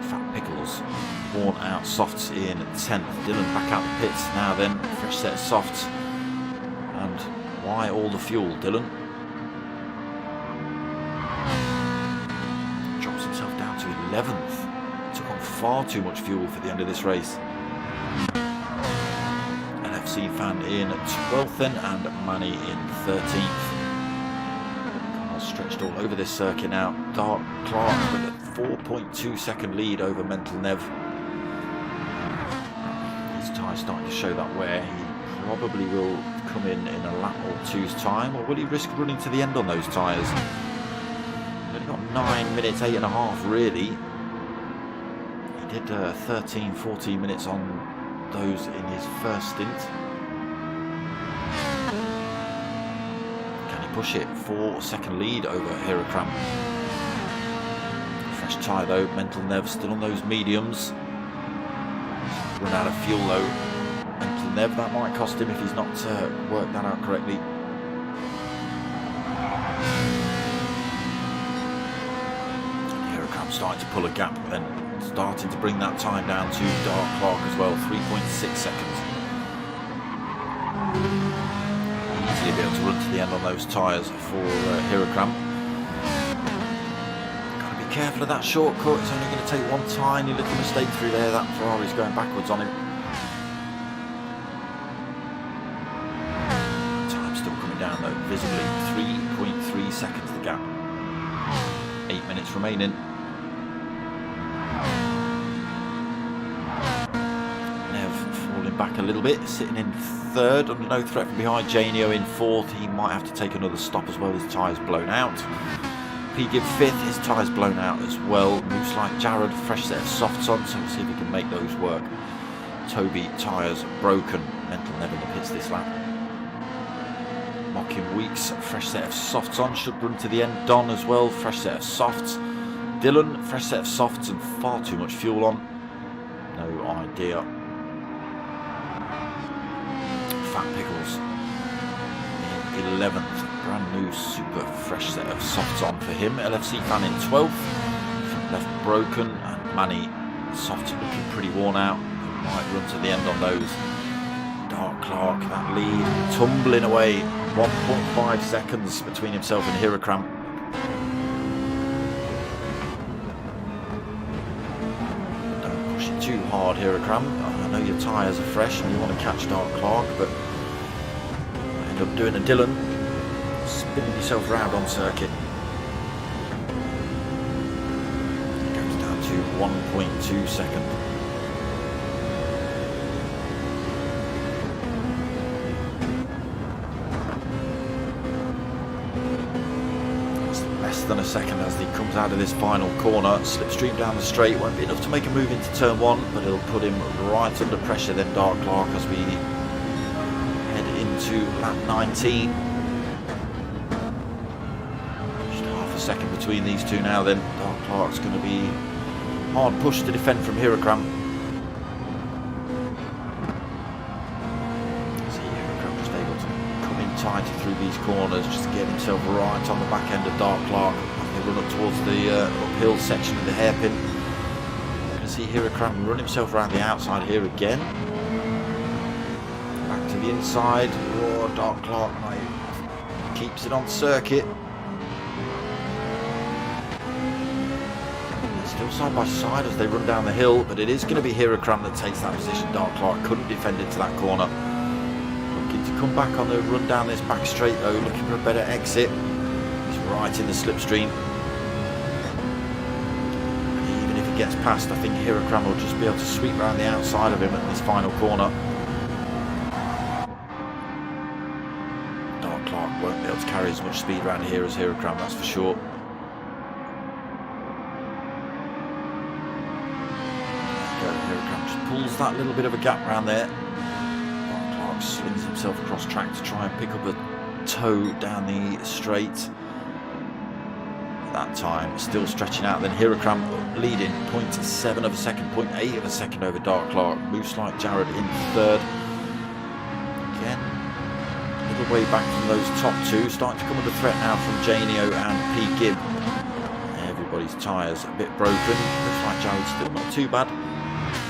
Fat Pickles, worn out softs in 10th. Dylan back out the pits now then, fresh set of softs. And why all the fuel, Dylan? Drops himself down to 11th. Took on far too much fuel for the end of this race. LFC fan in 12th then, and Manny in 13th. All stretched all over this circuit now. Dark Clark with a 4.2 second lead over Mental Nev. His tyre starting to show that wear. He probably will come in a lap or two's time, or will he risk running to the end on those tyres? He's only got 9 minutes, 8.5 really. He did 13-14 minutes on those in his first stint. Can he push it for second lead over Hirakram? Fresh tyre though. Mental Nev still on those mediums. Run out of fuel though. Mental Nev, that might cost him if he's not worked that out correctly. Hirakram starting to pull a gap, then starting to bring that time down to Dark Clark as well, 3.6 seconds. Easily be able to run to the end on those tyres for Hirakram. Got to be careful of that shortcut, it's only going to take one tiny little mistake through there. That Ferrari's going backwards on him. Time still coming down though, visibly, 3.3 seconds the gap. 8 minutes remaining. Back a little bit, sitting in third under no threat from behind. Janio in fourth. He might have to take another stop as well. His tyres blown out. P. Gibb fifth. His tyres blown out as well. Moves like Jared, fresh set of softs on, so we'll see if he can make those work. Toby tyres broken. Mental Nev in the pits this lap. Mocking Weeks, fresh set of softs on, should run to the end. Don as well, fresh set of softs. Dylan, fresh set of softs and far too much fuel on. No idea. Fat Pickles in 11th, brand new super fresh set of softs on for him. LFC fan in 12th, left broken, and Manny soft looking pretty worn out, might run to the end on those. Dark Clark, that lead tumbling away, 1.5 seconds between himself and Hirakram. Don't push it too hard, Hirakram. I know your tyres are fresh and you want to catch Dark Clark, but end up doing a Dylan, spinning yourself round on circuit. It goes down to 1.2 seconds. It's less than a second as he comes out of this final corner. Slipstream down the straight, won't be enough to make a move into turn one, but it'll put him right under pressure then, Dark Clark, as we to lap 19. Just half a second between these two now then. Dark Clark's going to be hard pushed to defend from Hirakram. See Hirakram just able to come in tighter through these corners, just to get himself right on the back end of Dark Clark. They run up towards the uphill section of the hairpin. You can see Hirakram run himself around the outside here again. Back to the inside. Oh, Dark Clark keeps it on circuit. They're still side by side as they run down the hill, but it is going to be Hirakram that takes that position. Dark Clark couldn't defend into that corner. Looking to come back on the run down this back straight though, looking for a better exit. He's right in the slipstream. And even if he gets past, I think Hirakram will just be able to sweep around the outside of him at this final corner. Dark Clark won't be able to carry as much speed around here as Hirakram, that's for sure. Hirakram just pulls that little bit of a gap around there. Dark Clark slings himself across track to try and pick up a toe down the straight. That time still stretching out, then Hirakram leading 0.7 of a second, 0.8 of a second over Dark Clark. Moves like Jared in third. Again, a little way back from those top two. Starting to come under threat now from Janio and P. Gibb. Everybody's tyres a bit broken. Looks like Jared's still not too bad.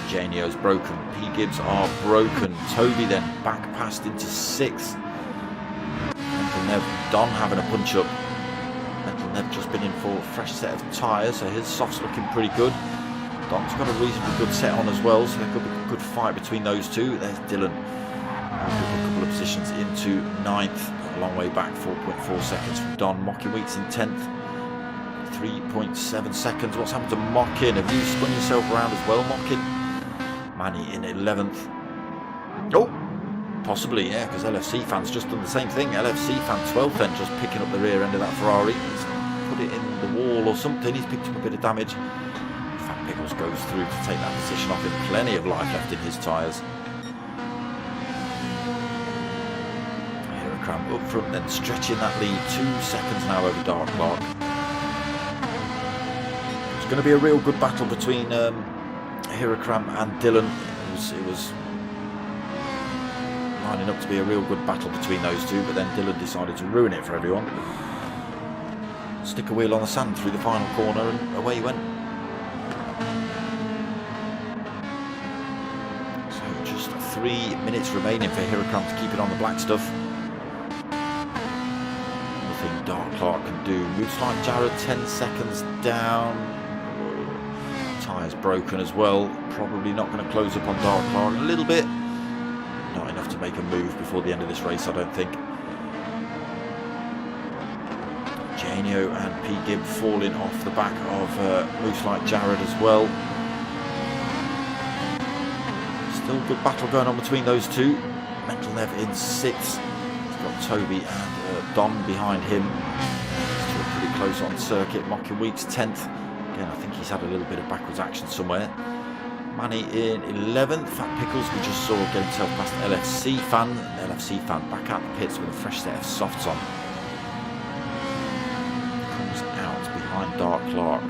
Janio's broken. P. Gibbs are broken. Toby then back past into sixth. And Nev Don having a punch up. They've just been in for a fresh set of tyres, so his soft's looking pretty good. Don's got a reasonably good set on as well, so there could be a good fight between those two. There's Dylan, a couple of positions into ninth, a long way back, 4.4 seconds from Don. Mockin Weeks in 10th, 3.7 seconds. What's happened to Mockin? Have you spun yourself around as well, Mockin? Manny in 11th. Oh! Possibly, yeah, because LFC fan's just done the same thing. LFC fan 12th then, just picking up the rear end of that Ferrari. He's put it in the wall or something. He's picked up a bit of damage. Fat Pickles goes through to take that position off him. Plenty of life left in his tyres. Hirakram up front, then stretching that lead. 2 seconds now over Dark Clark. It's going to be a real good battle between Hirakram and Dylan. It was lining up to be a real good battle between those two, but then Dylan decided to ruin it for everyone. Stick a wheel on the sand through the final corner and away he went. So just 3 minutes remaining for Hirakram to keep it on the black stuff. Nothing Dark Clark can do. Moves like Jared, 10 seconds down. Tyres broken as well. Probably not going to close up on Dark Clark a little bit. Not enough to make a move before the end of this race, I don't think. Janio and P. Gibb falling off the back of Moose Like Jared as well. Still good battle going on between those two. Mental Nev in 6th. He's got Toby and Don behind him. Still pretty close on circuit. Mockin Weeks 10th. Again, I think he's had a little bit of backwards action somewhere. Manny in 11th. Fat Pickles, we just saw get himself past LFC fan. And LFC fan back out the pits with a fresh set of softs on. Comes out behind Dark Clark.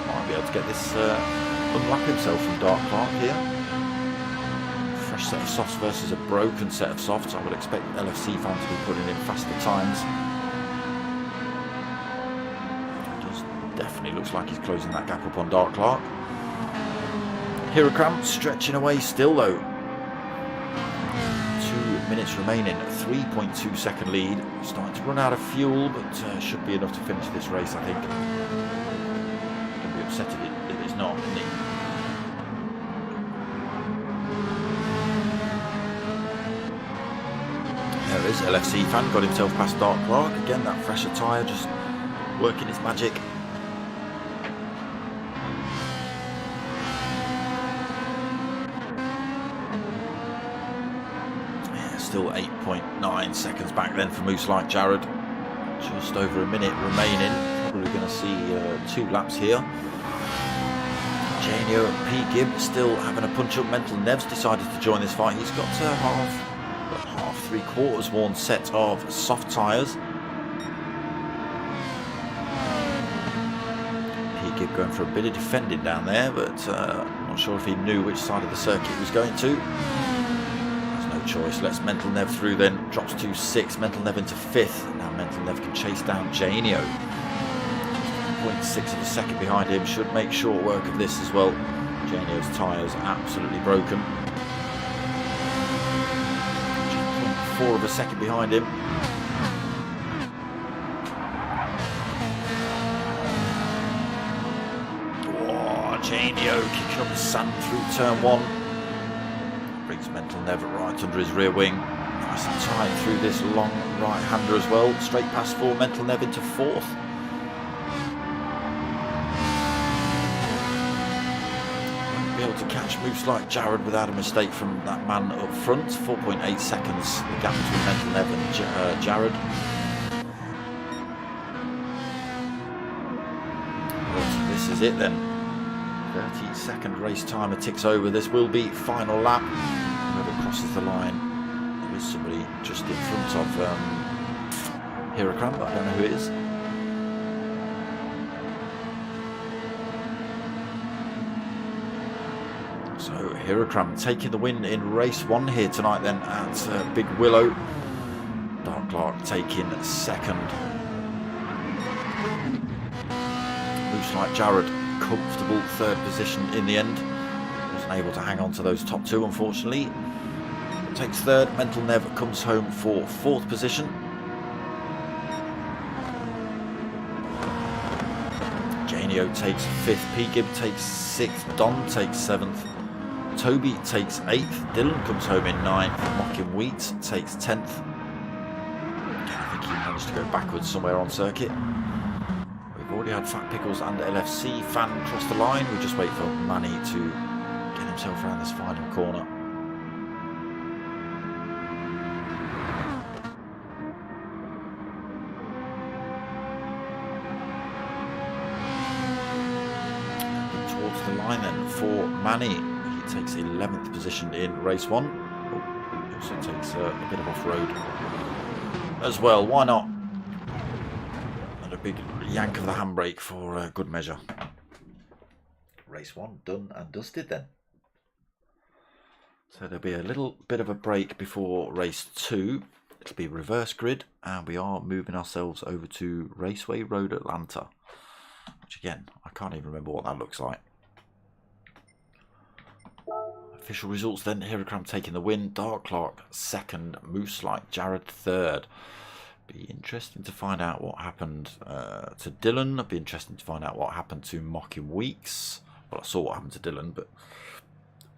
Might be able to get this unlap himself from Dark Clark here. Fresh set of softs versus a broken set of softs. I would expect LFC fan to be putting in faster times. Definitely looks like he's closing that gap up on Dark Clark. Hirakram stretching away still though. 2 minutes remaining, 3.2 second lead. Starting to run out of fuel, but should be enough to finish this race, I think. Don't be upset if it's not, isn't it? There is LFC fan, got himself past Dark Clark. Again, that fresher tyre just working its magic. Still 8.9 seconds back then for Moose Like Jared. Just over a minute remaining. Probably going to see 2 laps here. Janio and P. Gibb still having a punch up. Mental Nev's decided to join this fight. He's got half, 3/4 worn set of soft tyres. P. Gibb going for a bit of defending down there, but I'm not sure if he knew which side of the circuit he was going to. choice. Let's Mental Nev through then. Drops to 6. Mental Nev into 5th. Now Mental Nev can chase down Janio. 0.6 of a second behind him. Should make short work of this as well. Janio's tyres absolutely broken. 0.4 of a second behind him. Janio kicking up the sand through turn 1. Brings Mental Nev right under his rear wing. Nice and tight through this long right-hander as well. Straight past 4. Mental Nev into 4th. Won't be able to catch moves like Jared without a mistake from that man up front. 4.8 seconds the gap between Mental Nev and Jared. But this is it then. 30-second race timer ticks over. This will be final lap. Whoever crosses the line, there is somebody just in front of Hirakram, but I don't know who it is. So Hirakram taking the win in race 1 here tonight then at Big Willow. Dark Clark taking 2nd. Looks like Jared, comfortable 3rd position in the end. Wasn't able to hang on to those top 2 unfortunately. Takes 3rd. Mental Nev comes home for 4th position. Janio takes 5th. P-Gib takes 6th. Don takes 7th. Toby takes 8th. Dylan comes home in 9th. Mocking Wheat takes 10th. Again, I think he managed to go backwards somewhere on circuit. Already had Fat Pickles and LFC fan cross the line. We just wait for Manny to get himself around this final corner. Towards the line then for Manny. He takes 11th position in race 1. Oh, he also takes a bit of off-road as well. Why not? And a big yank of the handbrake for good measure. Race 1 done and dusted then. So there'll be a little bit of a break before race 2. It'll be reverse grid and we are moving ourselves over to Raceway Road Atlanta. Which again, I can't even remember what that looks like. Official results then. Hirakram taking the win. Dark Clark 2nd. Moose like Jared 3rd. Be interesting to find out what happened to Dylan. It'd be interesting to find out what happened to Mocking Weeks. Well, I saw what happened to Dylan, but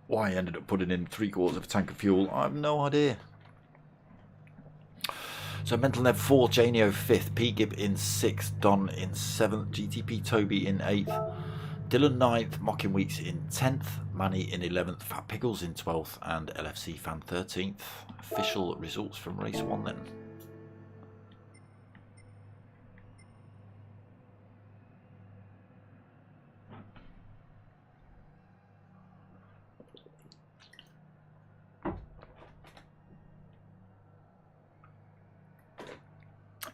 why he ended up putting in 3/4 of a tank of fuel, I have no idea. So Mental Nev 4th, Janio 5th, P-Gib in 6th, Don in 7th, GTP Toby in 8th, Dylan 9th, Mocking Weeks in 10th, Manny in 11th, Fat Pickles in 12th, and LFC Fan 13th. Official results from race 1 then.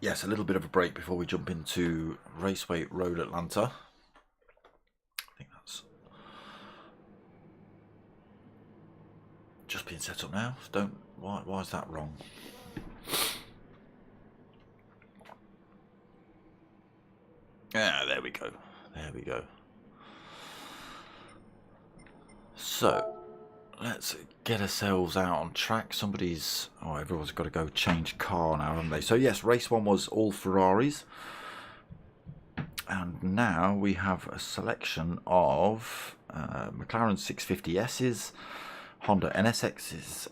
Yes, a little bit of a break before we jump into Raceway Road Atlanta. I think that's just being set up now. Why is that wrong? Yeah, there we go. There we go. So let's get ourselves out on track. Everyone's got to go change car now, haven't they? So yes, race 1 was all Ferraris. And now we have a selection of McLaren 650Ss, Honda NSXs,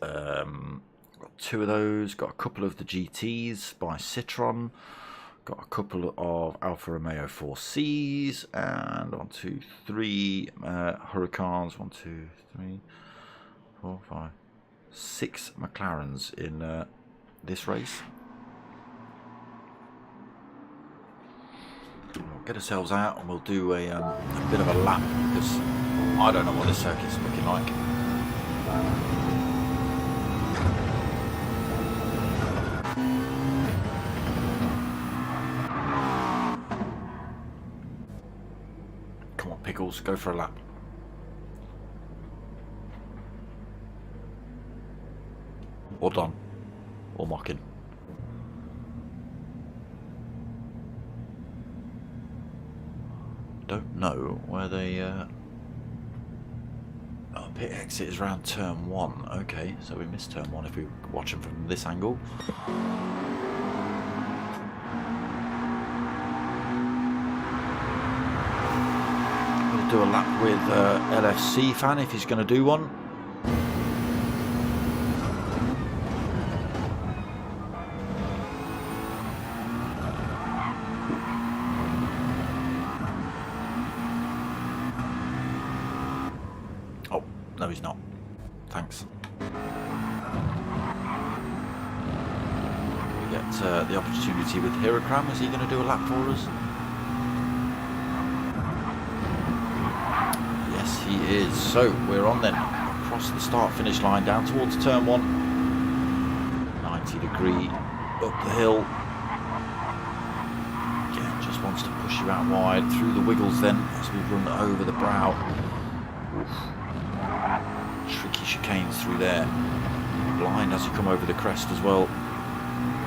got 2 of those, got a couple of the GTs by Citroen, got a couple of Alfa Romeo 4Cs, and 1, 2, 3 Huracans, 1, 2, 3, 4, 5, 6 McLarens in this race. We'll get ourselves out and we'll do a bit of a lap because I don't know what this circuit's looking like. Come on, Pickles, go for a lap. Or Don. Or Mocking. Don't know where they... Oh, pit exit is around turn 1. Okay, so we missed turn 1 if we watch them from this angle. Going to do a lap with LFC fan if he's going to do one. No, he's not. Thanks. We get the opportunity with Hirakram. Is he going to do a lap for us? Yes, he is. So we're on then. Across the start-finish line, down towards turn 1. 90-degree up the hill. Again, just wants to push you out wide through the wiggles then as we run over the brow. Oof. Tricky chicanes through there. Blind as you come over the crest as well.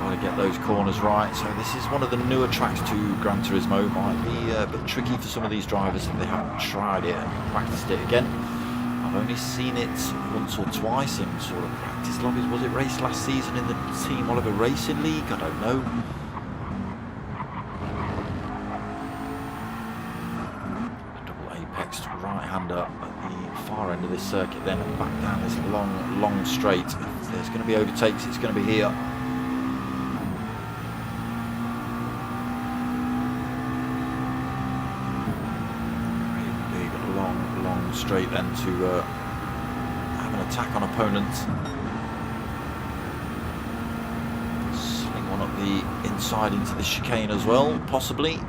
Got to get those corners right. So this is one of the newer tracks to Gran Turismo. Might be a bit tricky for some of these drivers if they haven't tried it and practiced it again. I've only seen it once or twice in sort of practice lobbies. Was it raced last season in the Team Oliver Racing League? I don't know. Double apexed right-hander at the far end of this circuit then, and back down this long straight. If there's going to be overtakes, it's going to be here. Big long straight then to have an attack on opponents. Sling one up the inside into the chicane as well, possibly.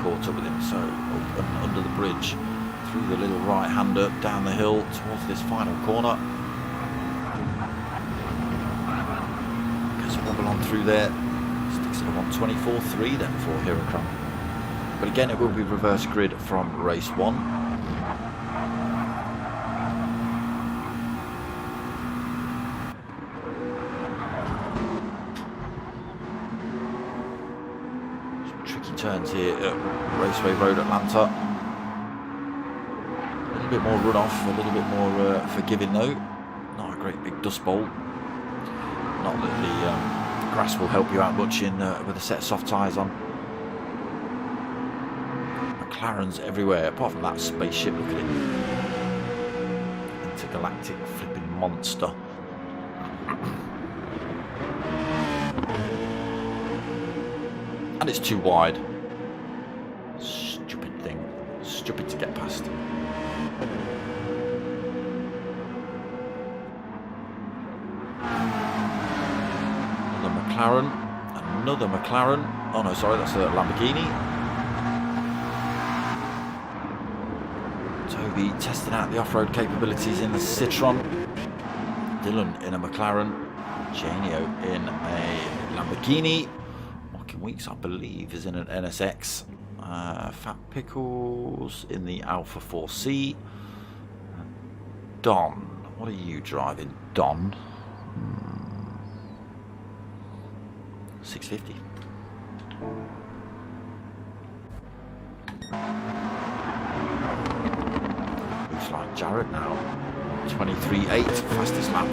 Caught up with him, so up and under the bridge, through the little right-hander, down the hill towards this final corner. Gets a wobble on through there, sticks it at 124.3 then for Hirakram. But again, it will be reverse grid from race 1. Turns here at Raceway Road, Atlanta. A little bit more runoff, a little bit more forgiving though. Not a great big dust bowl. Not that the grass will help you out much in with a set of soft tyres on. McLarens everywhere, apart from that spaceship. Look at it. Intergalactic flipping monster. And it's too wide. Stupid thing. Stupid to get past. Another McLaren. Another McLaren. Oh no, sorry, that's a Lamborghini. Toby testing out the off-road capabilities in the Citroen. Dylan in a McLaren. Janio in a Lamborghini. Weeks, I believe, is in an NSX. Fat Pickles in the Alpha 4C. Don, what are you driving, Don? 650. Looks like Jarrett now. 23.8, fastest lap.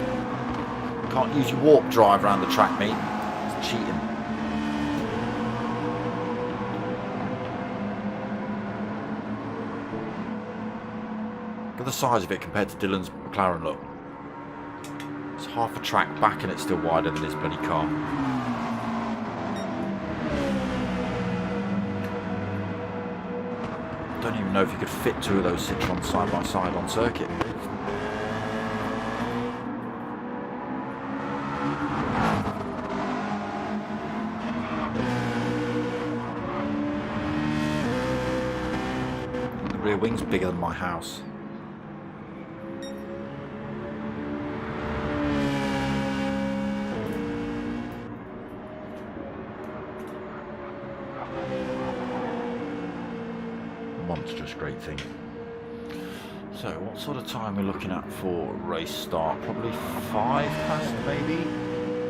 Can't use your warp drive around the track, mate. It's cheating. Look at the size of it compared to Dylan's McLaren, look. It's half a track back and it's still wider than his bloody car. Don't even know if you could fit two of those Citroens side by side on circuit. The rear wing's bigger than my house. Monstrous great thing. So, what sort of time are we looking at for race start? Probably 5 past, maybe?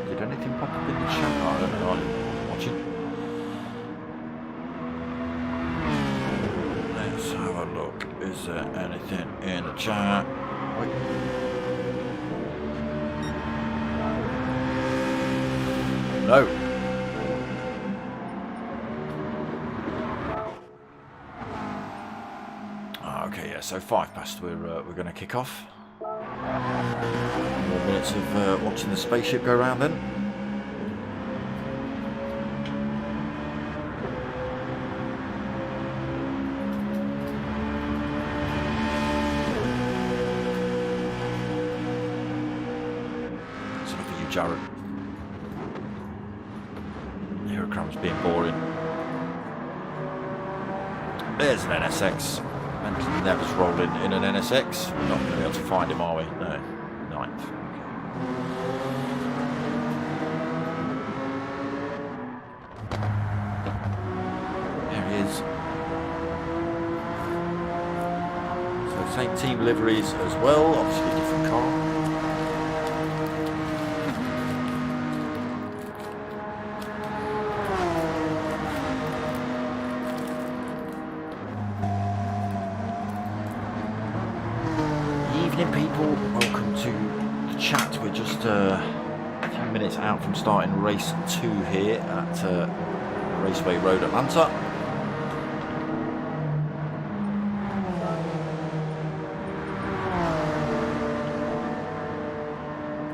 Did anything pop up in the chat? Oh, I don't know, I didn't watch it. Let's have a look. Is there anything in the chat? Wait. No. Okay, yeah, so 5 past, we're going to kick off. More minutes of watching the spaceship go around then. So look at you, Jared. Aerocram's being boring. There's an NSX. Mentally nervous rolling in an NSX. We're not going to be able to find him, are we? No. 9th. There he is. So same team liveries as well. Obviously a different car. People, welcome to the chat. We're just a few minutes out from starting race 2 here at Raceway Road, Atlanta.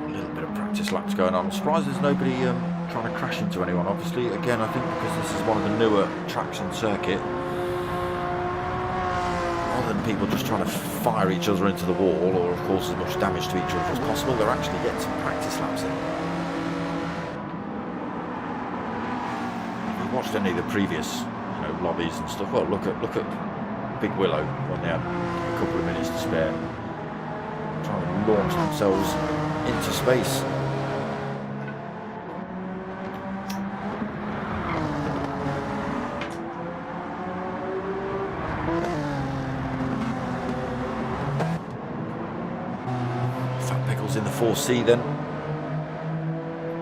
A little bit of practice laps going on. I'm surprised there's nobody trying to crash into anyone. Obviously, again, I think because this is one of the newer tracks on circuit, than people just trying to fire each other into the wall or cause as much damage to each other as possible, they're actually getting some practice laps in. If you watched any of the previous, lobbies and stuff, well, look at Big Willow when they had a couple of minutes to spare, trying to launch themselves into space. In the 4C then.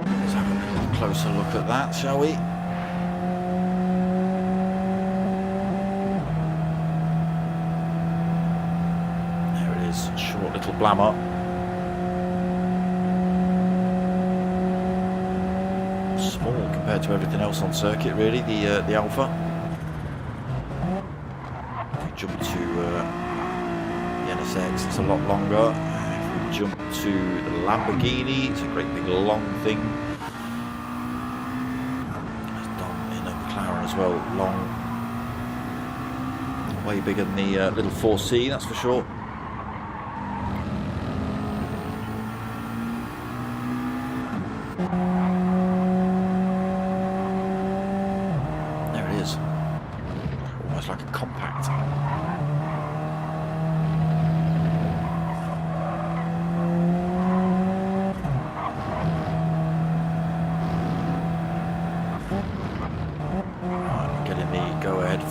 Let's have a little closer look at that, shall we? There it is, short little blammer. Small compared to everything else on circuit, really, the Alpha. If we jump to the NSX, it's a lot longer. Jump to the Lamborghini, it's a great big long thing. There's Dom in a McLaren as well, long, way bigger than the little 4C, that's for sure. There it is, almost like a compact.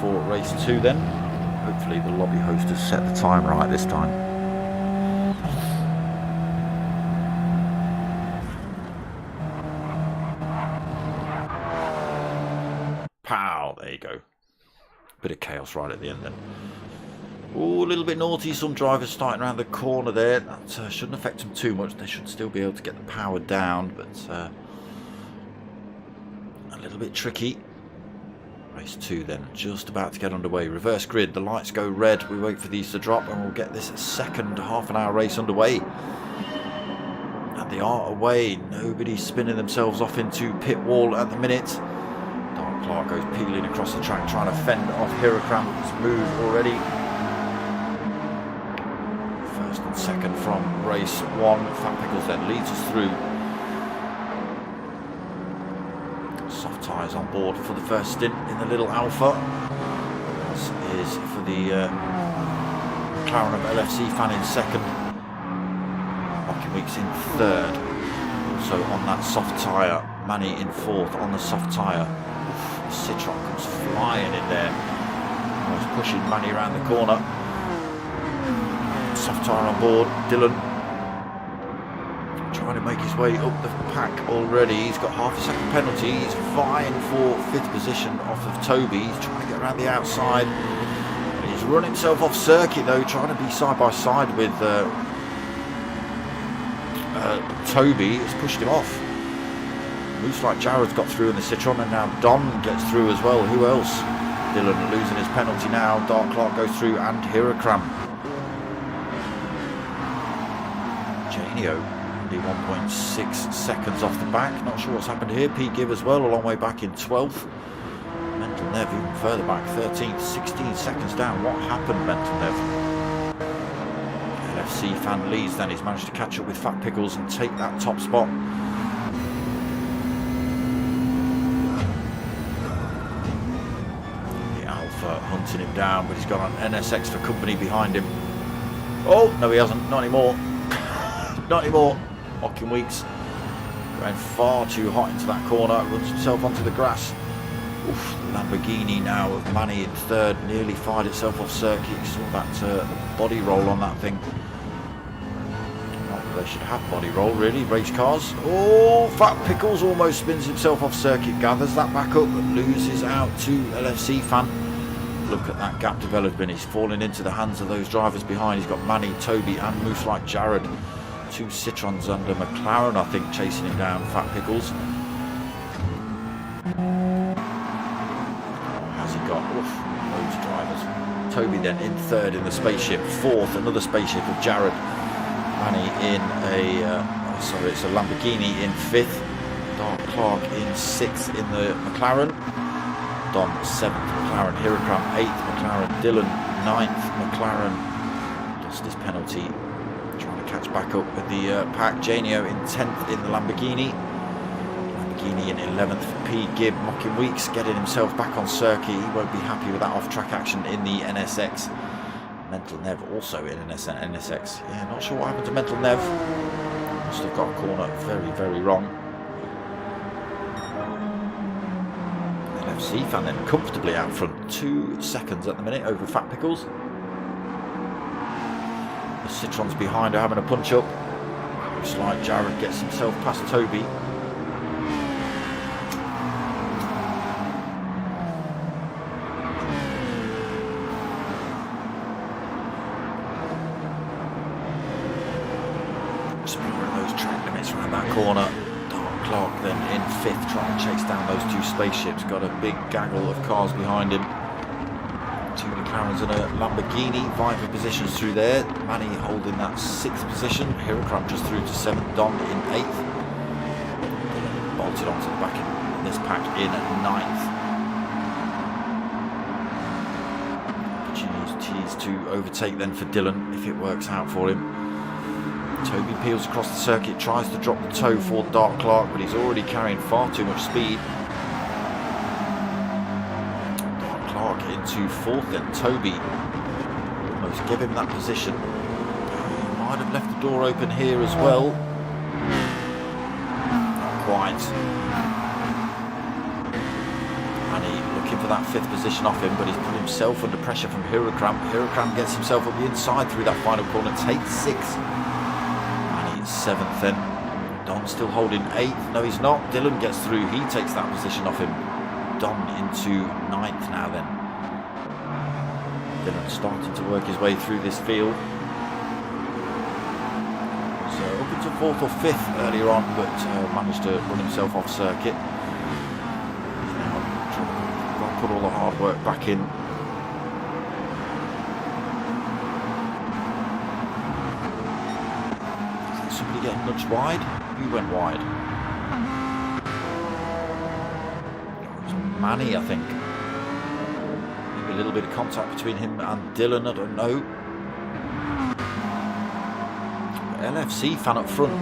For race 2 then. Hopefully the lobby host has set the time right this time. Pow! There you go. Bit of chaos right at the end then. Oh, a little bit naughty. Some drivers starting around the corner there. That shouldn't affect them too much. They should still be able to get the power down, but a little bit tricky. Race 2 then, just about to get underway. Reverse grid, the lights go red. We wait for these to drop and we'll get this second half-an-hour race underway. And they are away. Nobody's spinning themselves off into pit wall at the minute. Dark Clark goes peeling across the track trying to fend off Hyrocram. It's moved already. First and second from race 1. Fat Pickles then leads us through. Soft tyres on board for the first stint in the little Alpha. This is for the McLaren of LFC fan in second. Rocking Weeks in third. Also on that soft tyre. Manny in fourth on the soft tyre. Citroen comes flying in there. Almost pushing Manny around the corner. soft tyre on board. Dylan trying to make his way up the pack already. He's got half a second penalty. He's vying for 5th position off of Toby. He's trying to get around the outside. He's run himself off circuit though, trying to be side by side with Toby. Has pushed him off. Looks like Jared's got through in the Citroen, and now Don gets through as well. Who else? Dylan losing his penalty now. Dark Clark goes through, and Hirakram. Janio only 1.6 seconds off the back. Not sure what's happened here. Pete Gibb as well, a long way back in 12th. Mental Nev even further back, 13th, 16 seconds down. What happened, Mental Nev? LFC fan leads, then he's managed to catch up with Fat Pickles and take that top spot. The Alpha hunting him down, but he's got an NSX for company behind him. Oh, no he hasn't, not anymore. Not anymore. Mocking Weeks going far too hot into that corner, runs himself onto the grass. Oof, the Lamborghini now of Manny in 3rd, nearly fired itself off circuit. You saw that body roll on that thing. Not that they should have body roll really, race cars. Oh, Fat Pickles almost spins himself off circuit, gathers that back up and loses out to LFC fan. Look at that gap developing. He's falling into the hands of those drivers behind. He's got Manny, Toby and Moose like Jared. 2 Citroens under McLaren, I think, chasing him down, Fat Pickles. Has he got loads of drivers? Toby then in 3rd in the spaceship, 4th, another spaceship of Jared. Manny in it's a Lamborghini in 5th. Dark Clark in 6th in the McLaren. Don 7th McLaren, Hirakram 8th McLaren, Dylan 9th McLaren. Lost his penalty. Trying to catch back up with the pack. Janio in 10th in the Lamborghini. Lamborghini in 11th for P. Gibb. Mocking Weeks getting himself back on circuit. He won't be happy with that off-track action in the NSX. Mental Nev also in an NSX. Yeah, not sure what happened to Mental Nev. Must have got a corner very, very wrong. LFC fan then comfortably out front. 2 seconds at the minute over Fat Pickles. The Citroen's behind are having a punch up. Looks like Jared gets himself past Toby. Exploring those track limits around that corner. Dark Clark then in 5th, trying to chase down those 2 spaceships. Got a big gaggle of cars behind him. 2 McLarens and a Lamborghini, vying for positions through there. Manny holding that 6th position. Hirakram just through to 7th. Don in 8th. Bolted onto the back in this pack in 9th. Opportunities to overtake then for Dylan if it works out for him. Toby peels across the circuit, tries to drop the toe for Dark Clark, but he's already carrying far too much speed. Into 4th then, Toby almost give him that position. He might have left the door open here as well. Not quite. And he looking for that 5th position off him, but he's put himself under pressure from Hirakram. Hirakram gets himself up the inside through that final corner, takes 6th. And he's 7th then. Don still holding 8th. No, he's not. Dylan gets through. He takes that position off him. Don into 9th now then. Dylan starting to work his way through this field. Was up into 4th or 5th earlier on, but managed to run himself off circuit. He's now trying to put all the hard work back in. Is there somebody getting nudged wide? Who went wide? It was Manny, I think. A little bit of contact between him and Dylan, I don't know. LFC fan up front.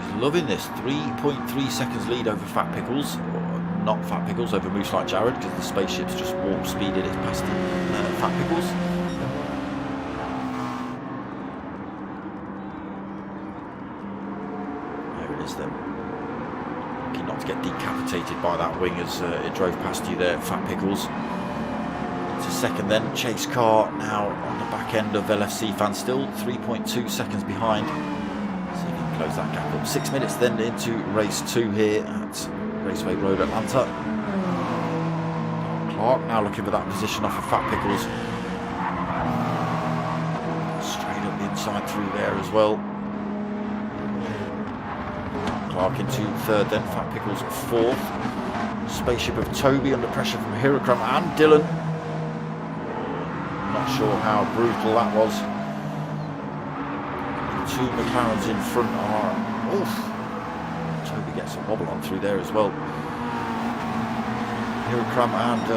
He's loving this. 3.3 seconds lead over Fat Pickles. Or not Fat Pickles, over Moose like Jared, because the spaceship's just warp speeded it past Fat Pickles. There it is then. Lucky not to get decapitated by that wing as it drove past you there, Fat Pickles. second then. Chase car now on the back end of LFC fan, still 3.2 seconds behind. See if he can close that gap up. 6 minutes then into race 2 here at Raceway Road, Atlanta. Clark now looking for that position off of Fat Pickles. Straight up the inside through there as well. Clark into third then, Fat Pickles fourth. Spaceship of Toby under pressure from Hirakram and Dylan. Not sure how brutal that was. The two McLarens in front are... Oof. Toby gets a wobble on through there as well. Hirakram and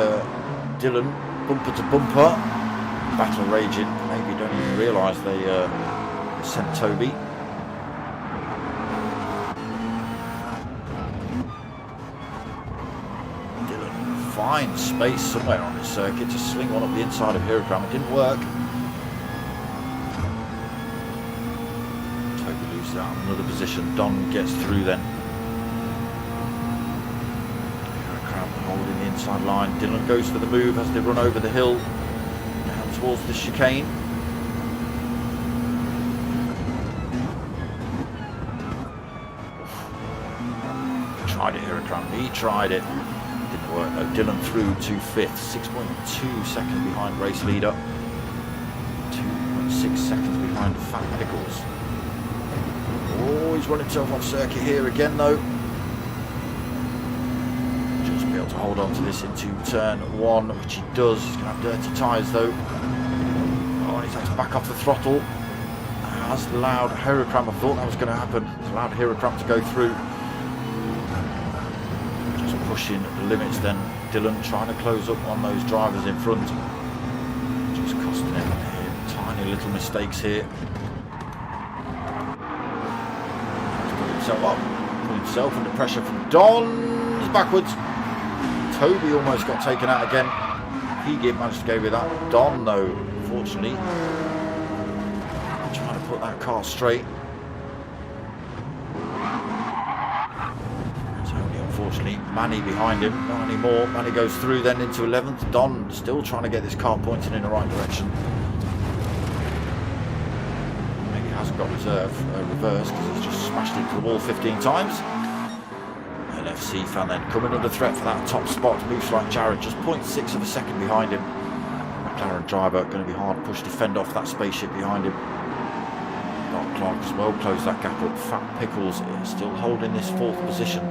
Dylan, bumper to bumper. Battle raging. Maybe don't even realise they sent Toby. Find space somewhere on this circuit to swing one up the inside of Hirakram. It didn't work. Toby loses out another position. Don gets through then. Hirakram holding the inside line. Dylan goes for the move as they run over the hill down towards the chicane. Tried it, Hirakram. He tried it. Work though. Dylan through to fifth, 6.2 seconds behind race leader, 2.6 seconds behind Fat Pickles. Oh, he's running himself off circuit here again though. Just be able to hold on to this into turn 1, which he does. He's going to have dirty tyres though. Oh, he's had to back off the throttle. Has allowed Hirakram, I thought that was going to happen, has allowed Hirakram to go through. Pushing the limits then. Dylan trying to close up on those drivers in front. Just costing him tiny little mistakes here. He's put himself up. Put himself under pressure from Don. He's backwards. Toby almost got taken out again. P-Gib managed to go with that. Don though, unfortunately, trying to put that car straight. Unfortunately, Manny behind him, not anymore. Manny goes through then into 11th. Don still trying to get this car pointing in the right direction. Maybe hasn't got reverse because he's just smashed into the wall 15 times. LFC fan then coming under threat for that top spot. Moves like Jared, just 0.6 of a second behind him. McLaren driver going to be hard pushed to fend off that spaceship behind him. Got Clark as well, close that gap up. Fat Pickles is still holding this fourth position.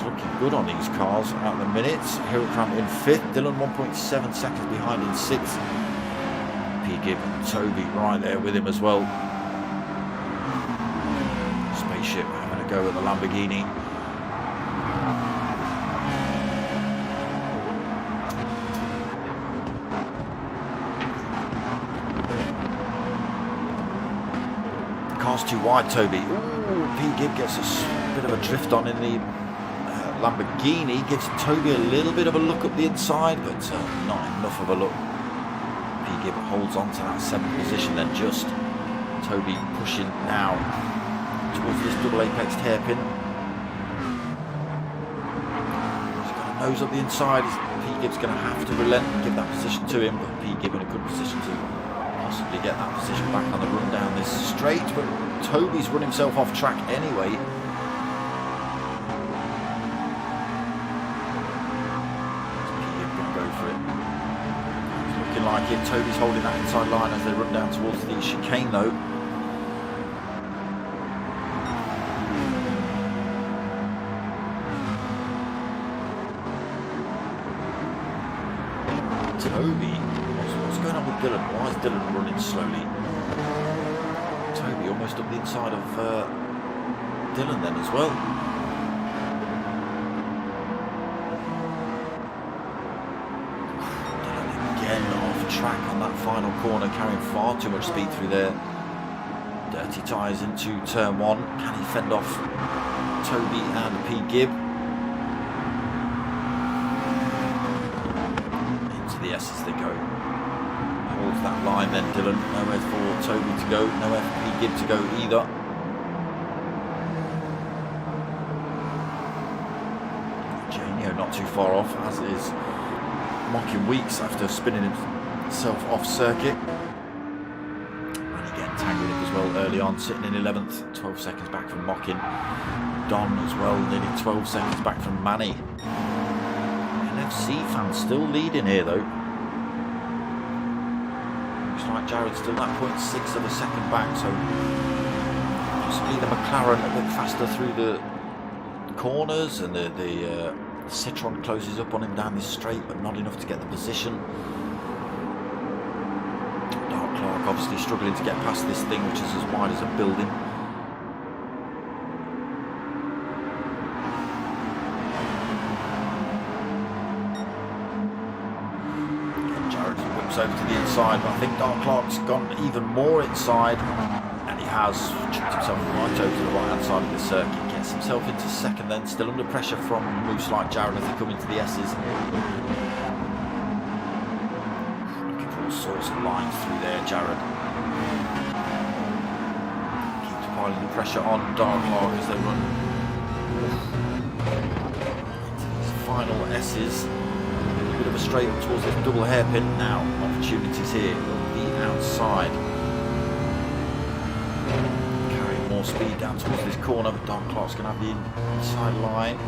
Looking good on these cars at the minute. Hirakram in 5th, Dylan 1.7 seconds behind in 6th. P-Gib and Toby right there with him as well. Spaceship having a go at the Lamborghini. The car's too wide, Toby. Ooh, P-Gib gets a bit of a drift on in the Lamborghini, gives Toby a little bit of a look up the inside, but not enough of a look. P-Gib holds on to that 7th position then just. Toby pushing now towards this double apexed hairpin. He's got a nose up the inside. P-Gib's going to have to relent and give that position to him, but P-Gib in a good position to possibly get that position back on the run down this straight, but Toby's run himself off track anyway. Like it. Toby's holding that inside line as they run down towards the chicane though. Toby, what's going on with Dylan? Why is Dylan running slowly? Toby almost up the inside of Dylan then as well. Track on that final corner, carrying far too much speed through there. Dirty tyres into turn 1. Can he fend off Toby and P-Gib? Into the S as they go. Holds that line then, Dylan. Nowhere for Toby to go, nowhere for P-Gib to go either. Janio not too far off, as is mocking Weeks after spinning himself off circuit. And he getting tangled up as well early on, sitting in 11th, 12 seconds back from Mocking. Don as well, nearly 12 seconds back from Manny. NFC fans still leading here though. Looks like Jared's still that 0.6 of a second back, so possibly the McLaren a bit faster through the corners, and the Citroen closes up on him down this straight, but not enough to get the position. Dark Clark obviously struggling to get past this thing, which is as wide as a building. Again, Jared whips over to the inside, but I think Dark Clark's gone even more inside, and he has chucked himself right over to the right hand side of the circuit. Gets himself into second then, still under pressure from moves like Jared as they come into the S's. Looking for all sorts of lines through there, Jared. Keeps piling the pressure on Dark Clark as they run into these final S's. A little bit of a straight up towards this double hairpin. Now, opportunities here on the outside. More speed down towards this corner, but Dark Clark's going to have the inside line.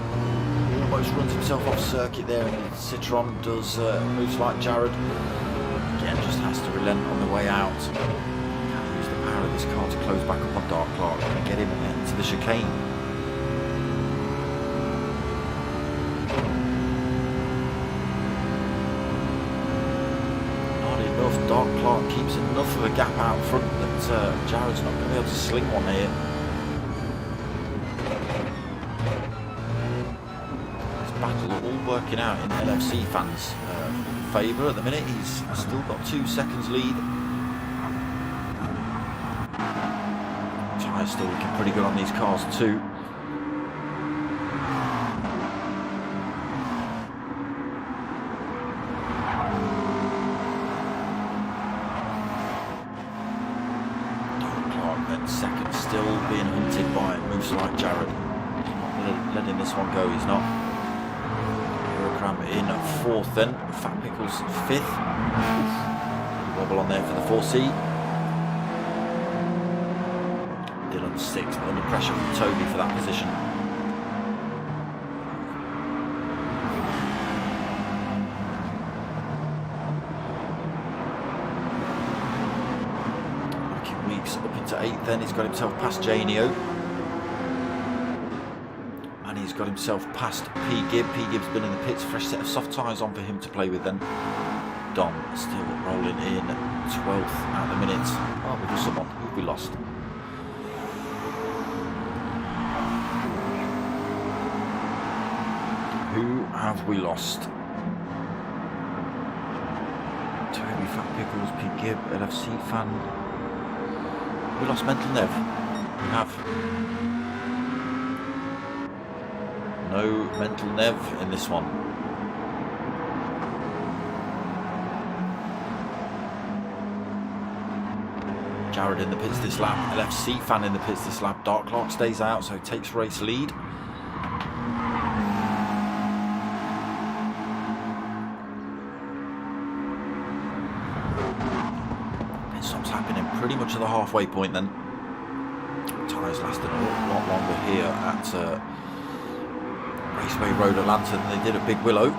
Almost runs himself off circuit there, and the Citroen does moves like Jared. Again, just has to relent on the way out. Can use the power of this car to close back up on Dark Clark and get him into the chicane. Not enough. Dark Clark keeps enough of a gap out front that Jared's not going to be able to sling one here. This battle all working out in NFC fans' favour at the minute. He's still got 2 seconds lead. Tyres still looking pretty good on these cars too. Second, still being hunted by moves like Jared. He's not letting this one go, he's not. Eurocram in 4th then. Fat Pickles 5th. Wobble on there for the 4C. Dylan 6th, but under pressure from Toby for that position. Up into 8th then, he's got himself past Janio, and he's got himself past P. Gibb. P. Gibb's been in the pits, fresh set of soft tyres on for him to play with then. Dom still rolling in 12th at the minute. Oh, we've got someone. Who have we lost? Who have we lost? Toby, Fat Pickles, P. Gibb, LFC fan. We lost Mental Nev. We have. No Mental Nev in this one. Jared in the pits this lap. LFC fan in the pits this lap. Dark Clark stays out, so takes race lead. Pretty much at the halfway point then. Tyres lasting a lot longer here at Raceway Road Atlanta than they did at Big Willow.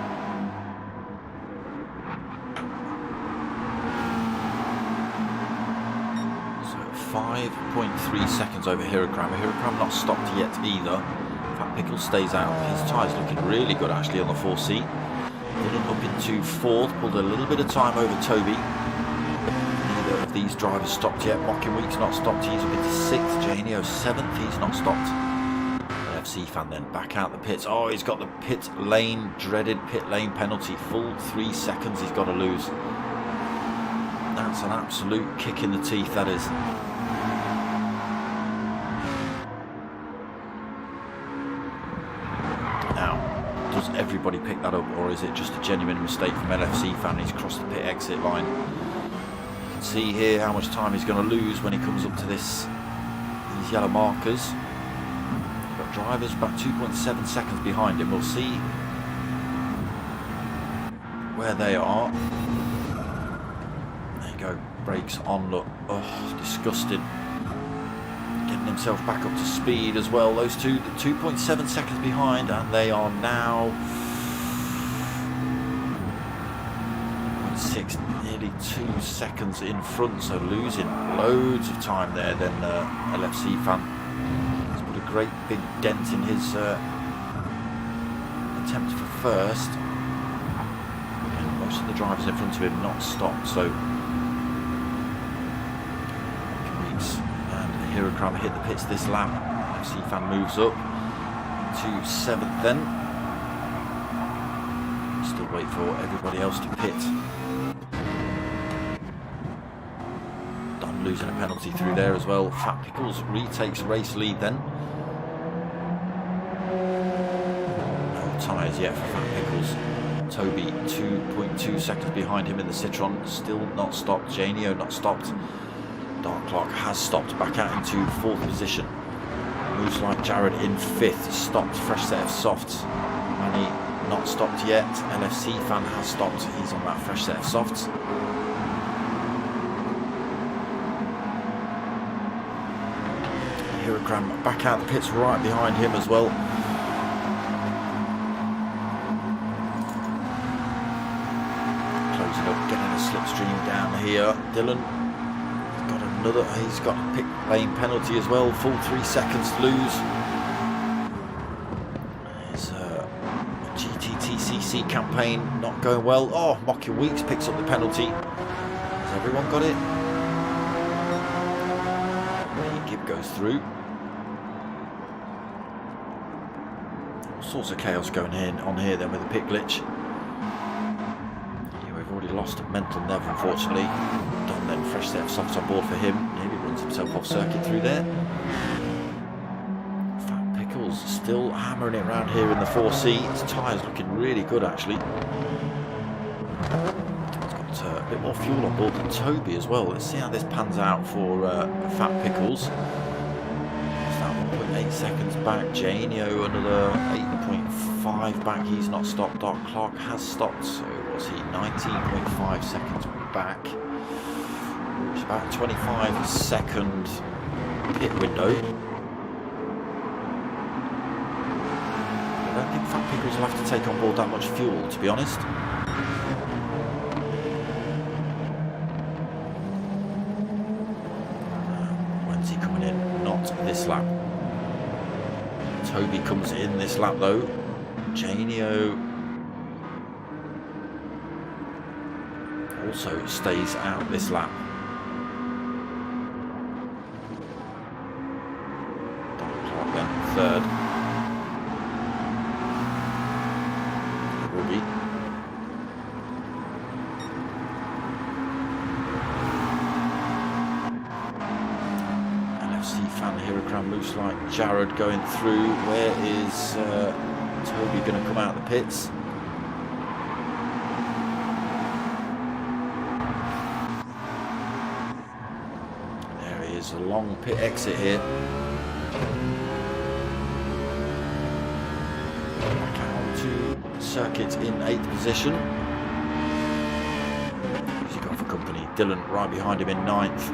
So 5.3 seconds over Hirokram. Hirokram not stopped yet either. Fat Pickle stays out. His tyres looking really good actually on the 4C. Dylan up into 4th, pulled a little bit of time over Toby. Of these drivers stopped yet. Mocking Week's not stopped, he's up into 6th. Janio 7th, he's not stopped. FC fan then back out the pits. Oh, he's got the pit lane, dreaded pit lane penalty. Full 3 seconds he's got to lose. That's an absolute kick in the teeth, that is. Now, does everybody pick that up, or is it just a genuine mistake from LFC fan? He's crossed the pit exit line. See here how much time he's going to lose when he comes up to these yellow markers. Got drivers about 2.7 seconds behind him. We'll see where they are. There you go, brakes on, look, oh, disgusting. Getting himself back up to speed as well. Those two, 2.7 seconds behind, and they are now 0.6, nearly 2 seconds in front, so losing loads of time there. Then LFC fan has put a great big dent in his attempt for first. And most of the drivers in front of him not stopped, so and Hirokram hit the pits this lap. LFC fan moves up to 7th then. Still wait for everybody else to pit. Don losing a penalty through there as well. Fat Pickles retakes race lead then. No tyres yet for Fat Pickles. Toby 2.2 seconds behind him in the Citroen, still not stopped. Janio not stopped. Dark Clock has stopped, back out into 4th position. Moves like Jared in 5th, stopped, fresh set of softs. Manny not stopped yet. LFC fan has stopped, he's on that fresh set of softs. Hirokram back out the pits right behind him as well. Closing up, getting a slipstream down here. Dylan got another, he's got a pit lane penalty as well, full 3 seconds to lose. There's a GTTCC campaign not going well. Oh, Mocky Weeks picks up the penalty. Has everyone got it? Gibb goes through. All sorts of chaos going on here then with the pit glitch. Yeah, we've already lost Mental Nev unfortunately. Don then fresh set of softs on board for him. Nearly runs himself off circuit through there. Fat Pickles still hammering it around here in the 4C. His tyres looking really good actually. A bit more fuel on board than Toby as well. Let's see how this pans out for Fat Pickles. Is that 1.8 seconds back? Janio another 8.5 back. He's not stopped. Dark Clark has stopped. So what's he? 19.5 seconds back. It's about a 25-second pit window. I don't think Fat Pickles will have to take on board that much fuel, to be honest. This lap. Toby comes in this lap though. Janio also stays out this lap. Dark Clark then 3rd. Ruby. Fan Hirokram moves like Jared going through. Where is Toby going to come out of the pits? There he is, a long pit exit here. Back out to circuit in 8th position. Who's he got for company? Dylan right behind him in 9th.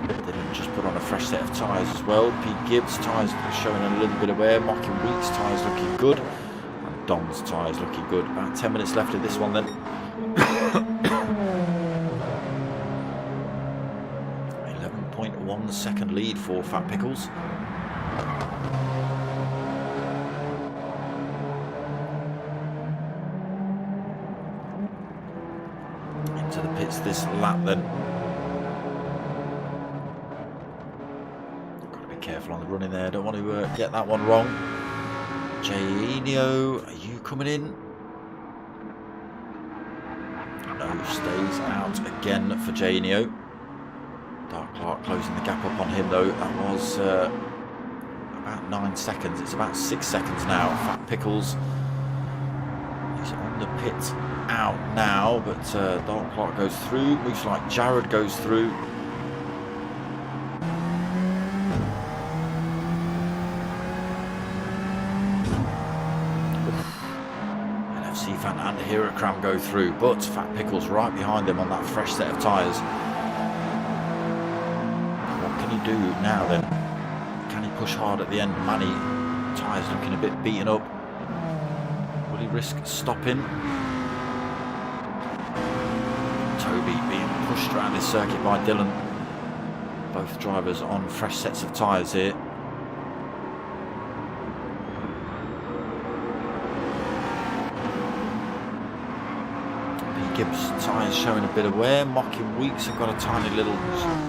Dylan just put on a fresh set of tyres as well. Pete Gibbs' tyres showing a little bit of wear. Mocking Weeks' tyres looking good. And Don's tyres looking good. About 10 minutes left of this one then. 11.1 second lead for Fat Pickles. Into the pits this lap then. Careful on the running there, don't want to get that one wrong. Janio, are you coming in? No, stays out again for Janio. Dark Clark closing the gap up on him though. That was about 9 seconds. It's about 6 seconds now. Fat Pickles, he's on the pit out now, but Dark Clark goes through. Moves like Jared goes through. Hirocram go through, but Fat Pickle's right behind him on that fresh set of tyres. What can he do now then? Can he push hard at the end? Manny, tyres looking a bit beaten up. Will he risk stopping? Toby being pushed around this circuit by Dylan. Both drivers on fresh sets of tyres here. Gibbs tyres showing a bit of wear. Mocking Weeks have got a tiny little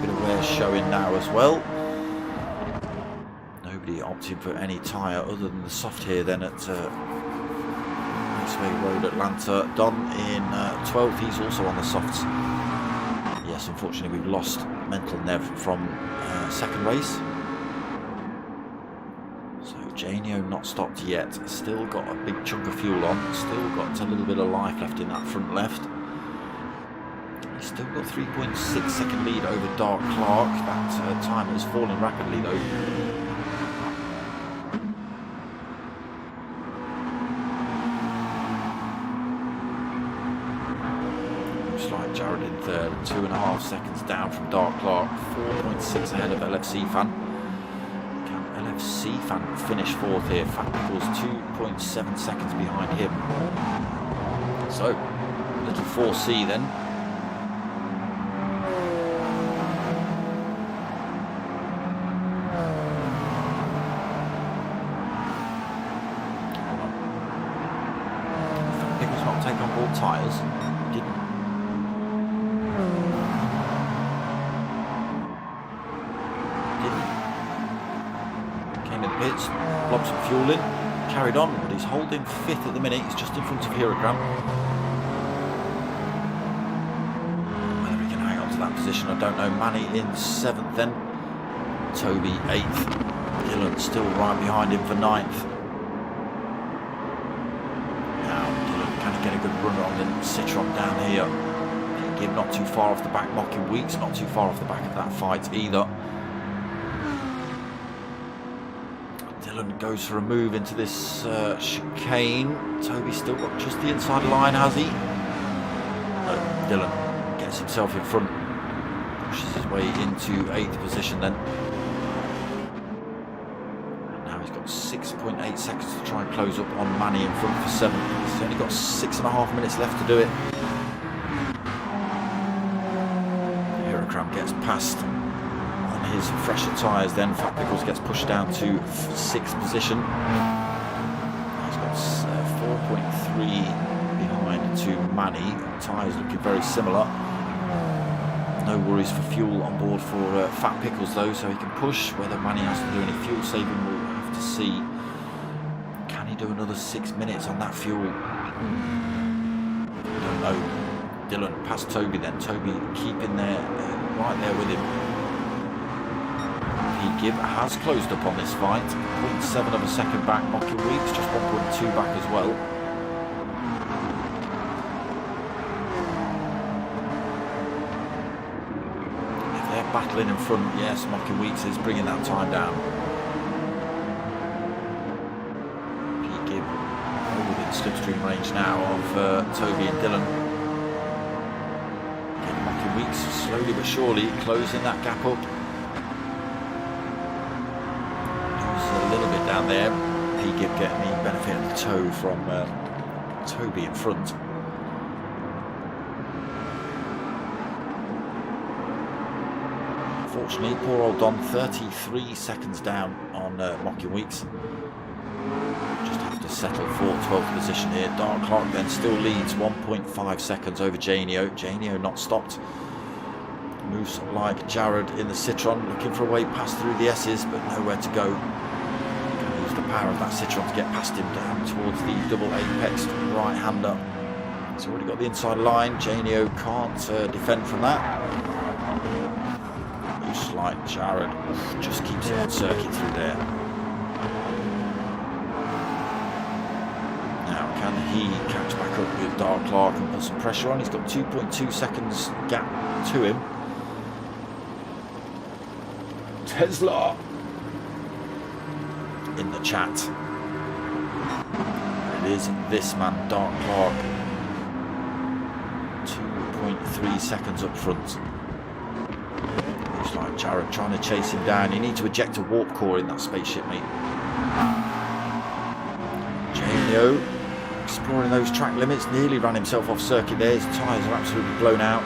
bit of wear showing now as well. Nobody opting for any tyre other than the soft here then at Raceway Road, Atlanta. Don in 12th, he's also on the softs. Yes, unfortunately we've lost Mental Nev from second race. So Janio not stopped yet. Still got a big chunk of fuel on. Still got a little bit of life left in that front left. He's still got 3.6 second lead over Dark Clark. That time has fallen rapidly though. Looks like Jared in third, 2.5 seconds down from Dark Clark, 4.6 ahead of LFC Fan. Can LFC Fan finish fourth here? Fat Pickle's 2.7 seconds behind him. So, little 4C then. Take on board tyres. Didn't. Came in the pits, lobbed some fuel in, carried on, but he's holding fifth at the minute. He's just in front of Hirocram. Whether he can hang on to that position, I don't know. Manny in seventh then. Toby eighth. Dylan still right behind him for ninth. Get a good run on the Citroen down here. Gibb not too far off the back. Mocking Weeks not too far off the back of that fight either. Dylan goes for a move into this chicane. Toby still got just the inside line, has he? Dylan gets himself in front. Pushes his way into 8th position then. 6.8 seconds to try and close up on Manny in front for 7th. He's only got 6.5 minutes left to do it. Hirocram gets past on his fresher tyres then. Fat Pickles gets pushed down to 6th position. He's got 4.3 behind to Manny. Tyres looking very similar. No worries for fuel on board for Fat Pickles though, so he can push. Whether Manny has to do any fuel saving, we'll have to see. Can he do another 6 minutes on that fuel? I don't know. Dylan past Toby then. Toby keeping there, right there with him. Gibb has closed up on this fight. 0.7 of a second back. Mocking Weeks just 1.2 back as well. Battling in front, yes, Mocking Weeks is bringing that time down. Gibb within slipstream range now of Toby and Dylan. Again, Mocking Weeks slowly but surely closing that gap up. There's a little bit down there. Gibb getting the benefit of the toe from Toby in front. Unfortunately, poor old Don, 33 seconds down on Mocking Weeks. Just have to settle for 12th position here. Dark Clark then still leads 1.5 seconds over Janio. Janio not stopped. Moves like Jared in the Citroen, looking for a way past through the S's, but nowhere to go. Can use the power of that Citroen to get past him down towards the double apex right-hander. He's already got the inside line. Janio can't defend from that. Like Jared just keeps it on circuit through there. Now can he catch back up with Dark Clark and put some pressure on? He's got 2.2 seconds gap to him. Tesla in the chat. It is this man, Dark Clark. 2.3 seconds up front. Looks like Jared trying to chase him down. You need to eject a warp core in that spaceship, mate. Janio exploring those track limits, nearly ran himself off circuit there. His tyres are absolutely blown out.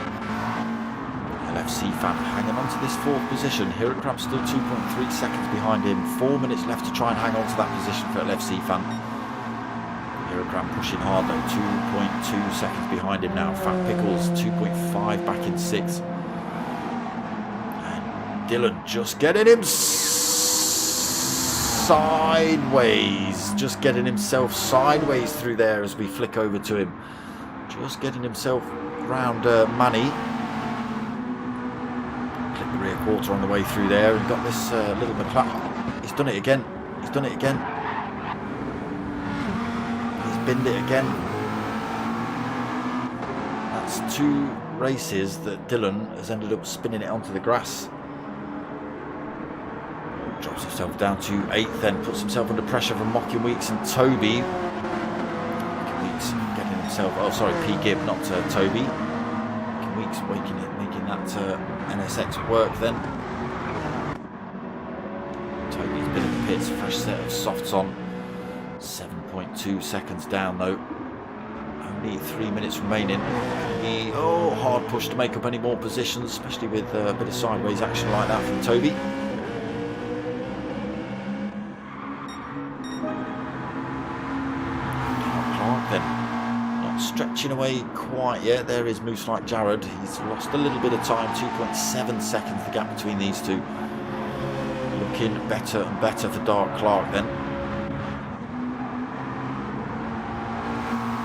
LFC fan hanging on to this 4th position. Hirokram still 2.3 seconds behind him. 4 minutes left to try and hang on to that position for LFC fan. Hirokram pushing hard though, 2.2 seconds behind him now. Fat Pickles 2.5 back in 6th. And Dylan just getting him sideways, just getting himself sideways through there as we flick over to him. Just getting himself round Manny. Clip the rear quarter on the way through there and got this little McLaren. He's done it again. He's done it again. He's binned it again. That's 2 races that Dylan has ended up spinning it onto the grass. Drops himself down to 8th, then puts himself under pressure from Mocking Weeks and Toby. Mocking Weeks getting himself, oh sorry, P. Gibb, not Toby. Mocking Weeks making that NSX work then. Toby's been in the pits, fresh set of softs on. 7.2 seconds down though. Only 3 minutes remaining. Oh, hard push to make up any more positions, especially with a bit of sideways action like that from Toby. Stretching away quite yet. There is Moose Like Jared. He's lost a little bit of time. 2.7 seconds the gap between these two. Looking better and better for Dark Clark then.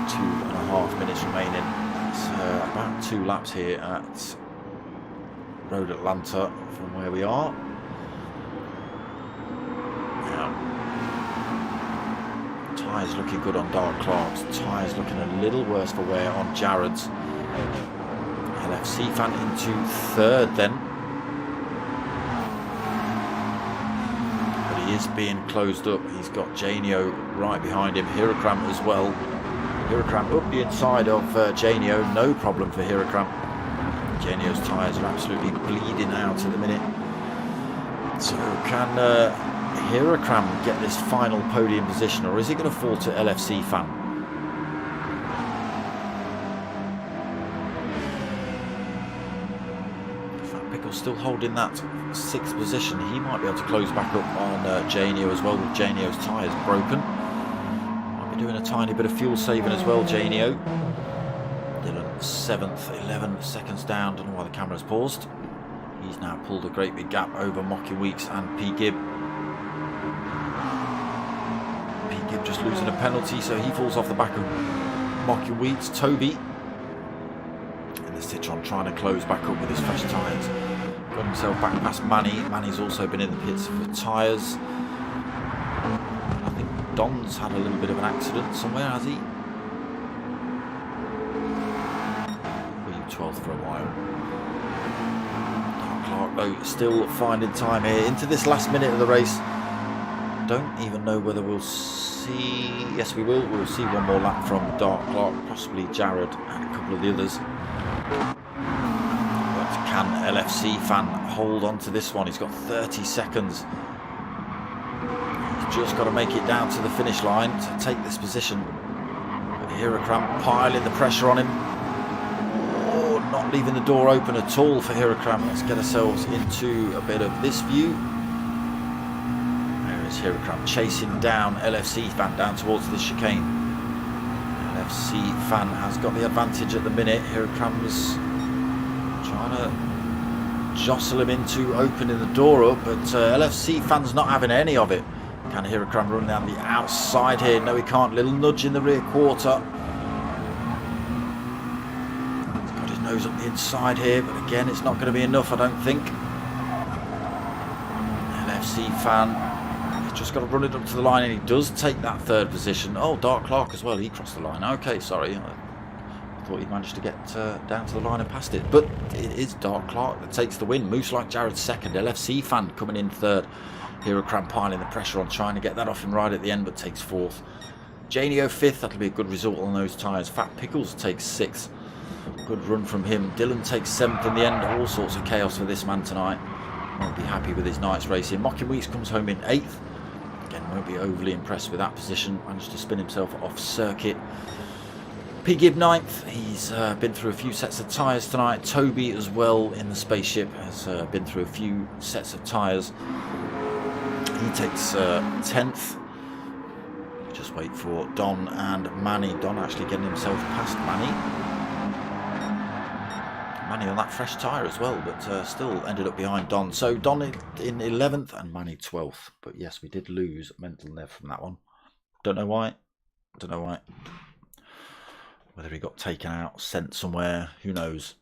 2.5 minutes remaining. It's about 2 laps here at Road Atlanta from where we are. Tyres looking good on Dark Clark's. Tyres looking a little worse for wear on Jared's. LFC fan into 3rd then. But he is being closed up. He's got Janio right behind him. Hirokram as well. Hirokram up the inside of Janio. No problem for Hirokram. Janio's tyres are absolutely bleeding out at the minute. So can Hirokram get this final podium position, or is it going to fall to LFC fan? Fat Pickle still holding that 6th position. He might be able to close back up on Janio as well, with Janio's tyres broken. Might be doing a tiny bit of fuel saving as well, Janio. Dylan 7th, 11 seconds down. Don't know why the camera's paused. He's now pulled a great big gap over Mocking Weeks and P. Gibb. Just losing a penalty, so he falls off the back of Mocking Weeks. Toby and the Citron trying to close back up with his fresh tyres. Got himself back past Manny. Manny's also been in the pits for tyres. I think Don's had a little bit of an accident somewhere, has he? Were you 12th for a while? Dark Clark though still finding time here into this last minute of the race. Don't even know whether we'll see. Yes, we will. We'll see one more lap from Dark Clark, possibly Jared and a couple of the others. But can LFC fan hold on to this one? He's got 30 seconds. He's just got to make it down to the finish line to take this position. But Hirokram piling the pressure on him. Oh, not leaving the door open at all for Hirokram. Let's get ourselves into a bit of this view. Hirokram chasing down LFC fan down towards the chicane. LFC fan has got the advantage at the minute. Hirokram's trying to jostle him into opening the door up, but LFC fan's not having any of it. Can Hirokram run down the outside here? No, he can't. Little nudge in the rear quarter. He's got his nose up the inside here, but again, it's not going to be enough, I don't think. LFC fan just got to run it up to the line, and he does take that 3rd position. Oh, Dark Clark as well, he crossed the line. Okay, sorry, I thought he managed to get down to the line and past it, but it is Dark Clark that takes the win. Moose Like Jared 2nd, LFC fan coming in 3rd. Hirokram piling the pressure on, trying to get that off him right at the end, but takes 4th. Janio 5th, that'll be a good result on those tyres. Fat Pickles takes 6th. Good run from him. Dylan takes 7th in the end. All sorts of chaos for this man tonight. Won't be happy with his night's racing. Mocking Weeks comes home in 8th. Again, won't be overly impressed with that position. Managed to spin himself off circuit. P. Gibb 9th. He's been through a few sets of tyres tonight. Toby as well in the spaceship has been through a few sets of tyres. He takes 10th. Just wait for Don and Manny. Don actually getting himself past Manny. Manny on that fresh tyre as well, but still ended up behind Don. So Don in 11th and Manny 12th. But yes, we did lose Mental Nev from that one. Don't know why. Don't know why. Whether he got taken out, sent somewhere, who knows.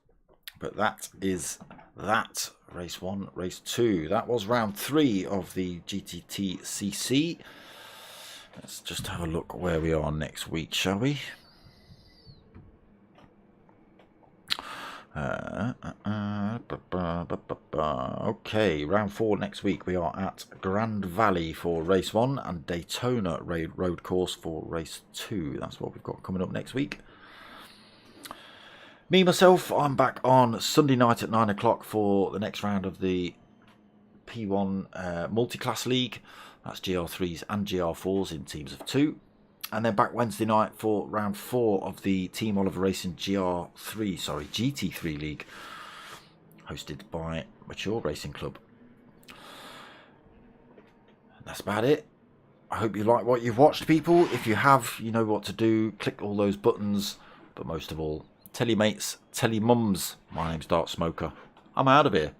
But that is that. Race 1, race 2. That was round 3 of the GTTCC. Let's just have a look where we are next week, shall we? Okay, round 4 next week. We are at Grand Valley for race 1 and Daytona road course for race 2. That's what we've got coming up next week. Me, myself, I'm back on Sunday night at 9 o'clock for the next round of the P1 Multi-Class League. That's GR3s and GR4s in teams of 2. And then back Wednesday night for round 4 of the Team Oliver Racing GT3 League, hosted by Mature Racing Club. And that's about it. I hope you like what you've watched, people. If you have, you know what to do. Click all those buttons. But most of all, tell your mates, tell your mums. My name's Dark Smoker. I'm out of here.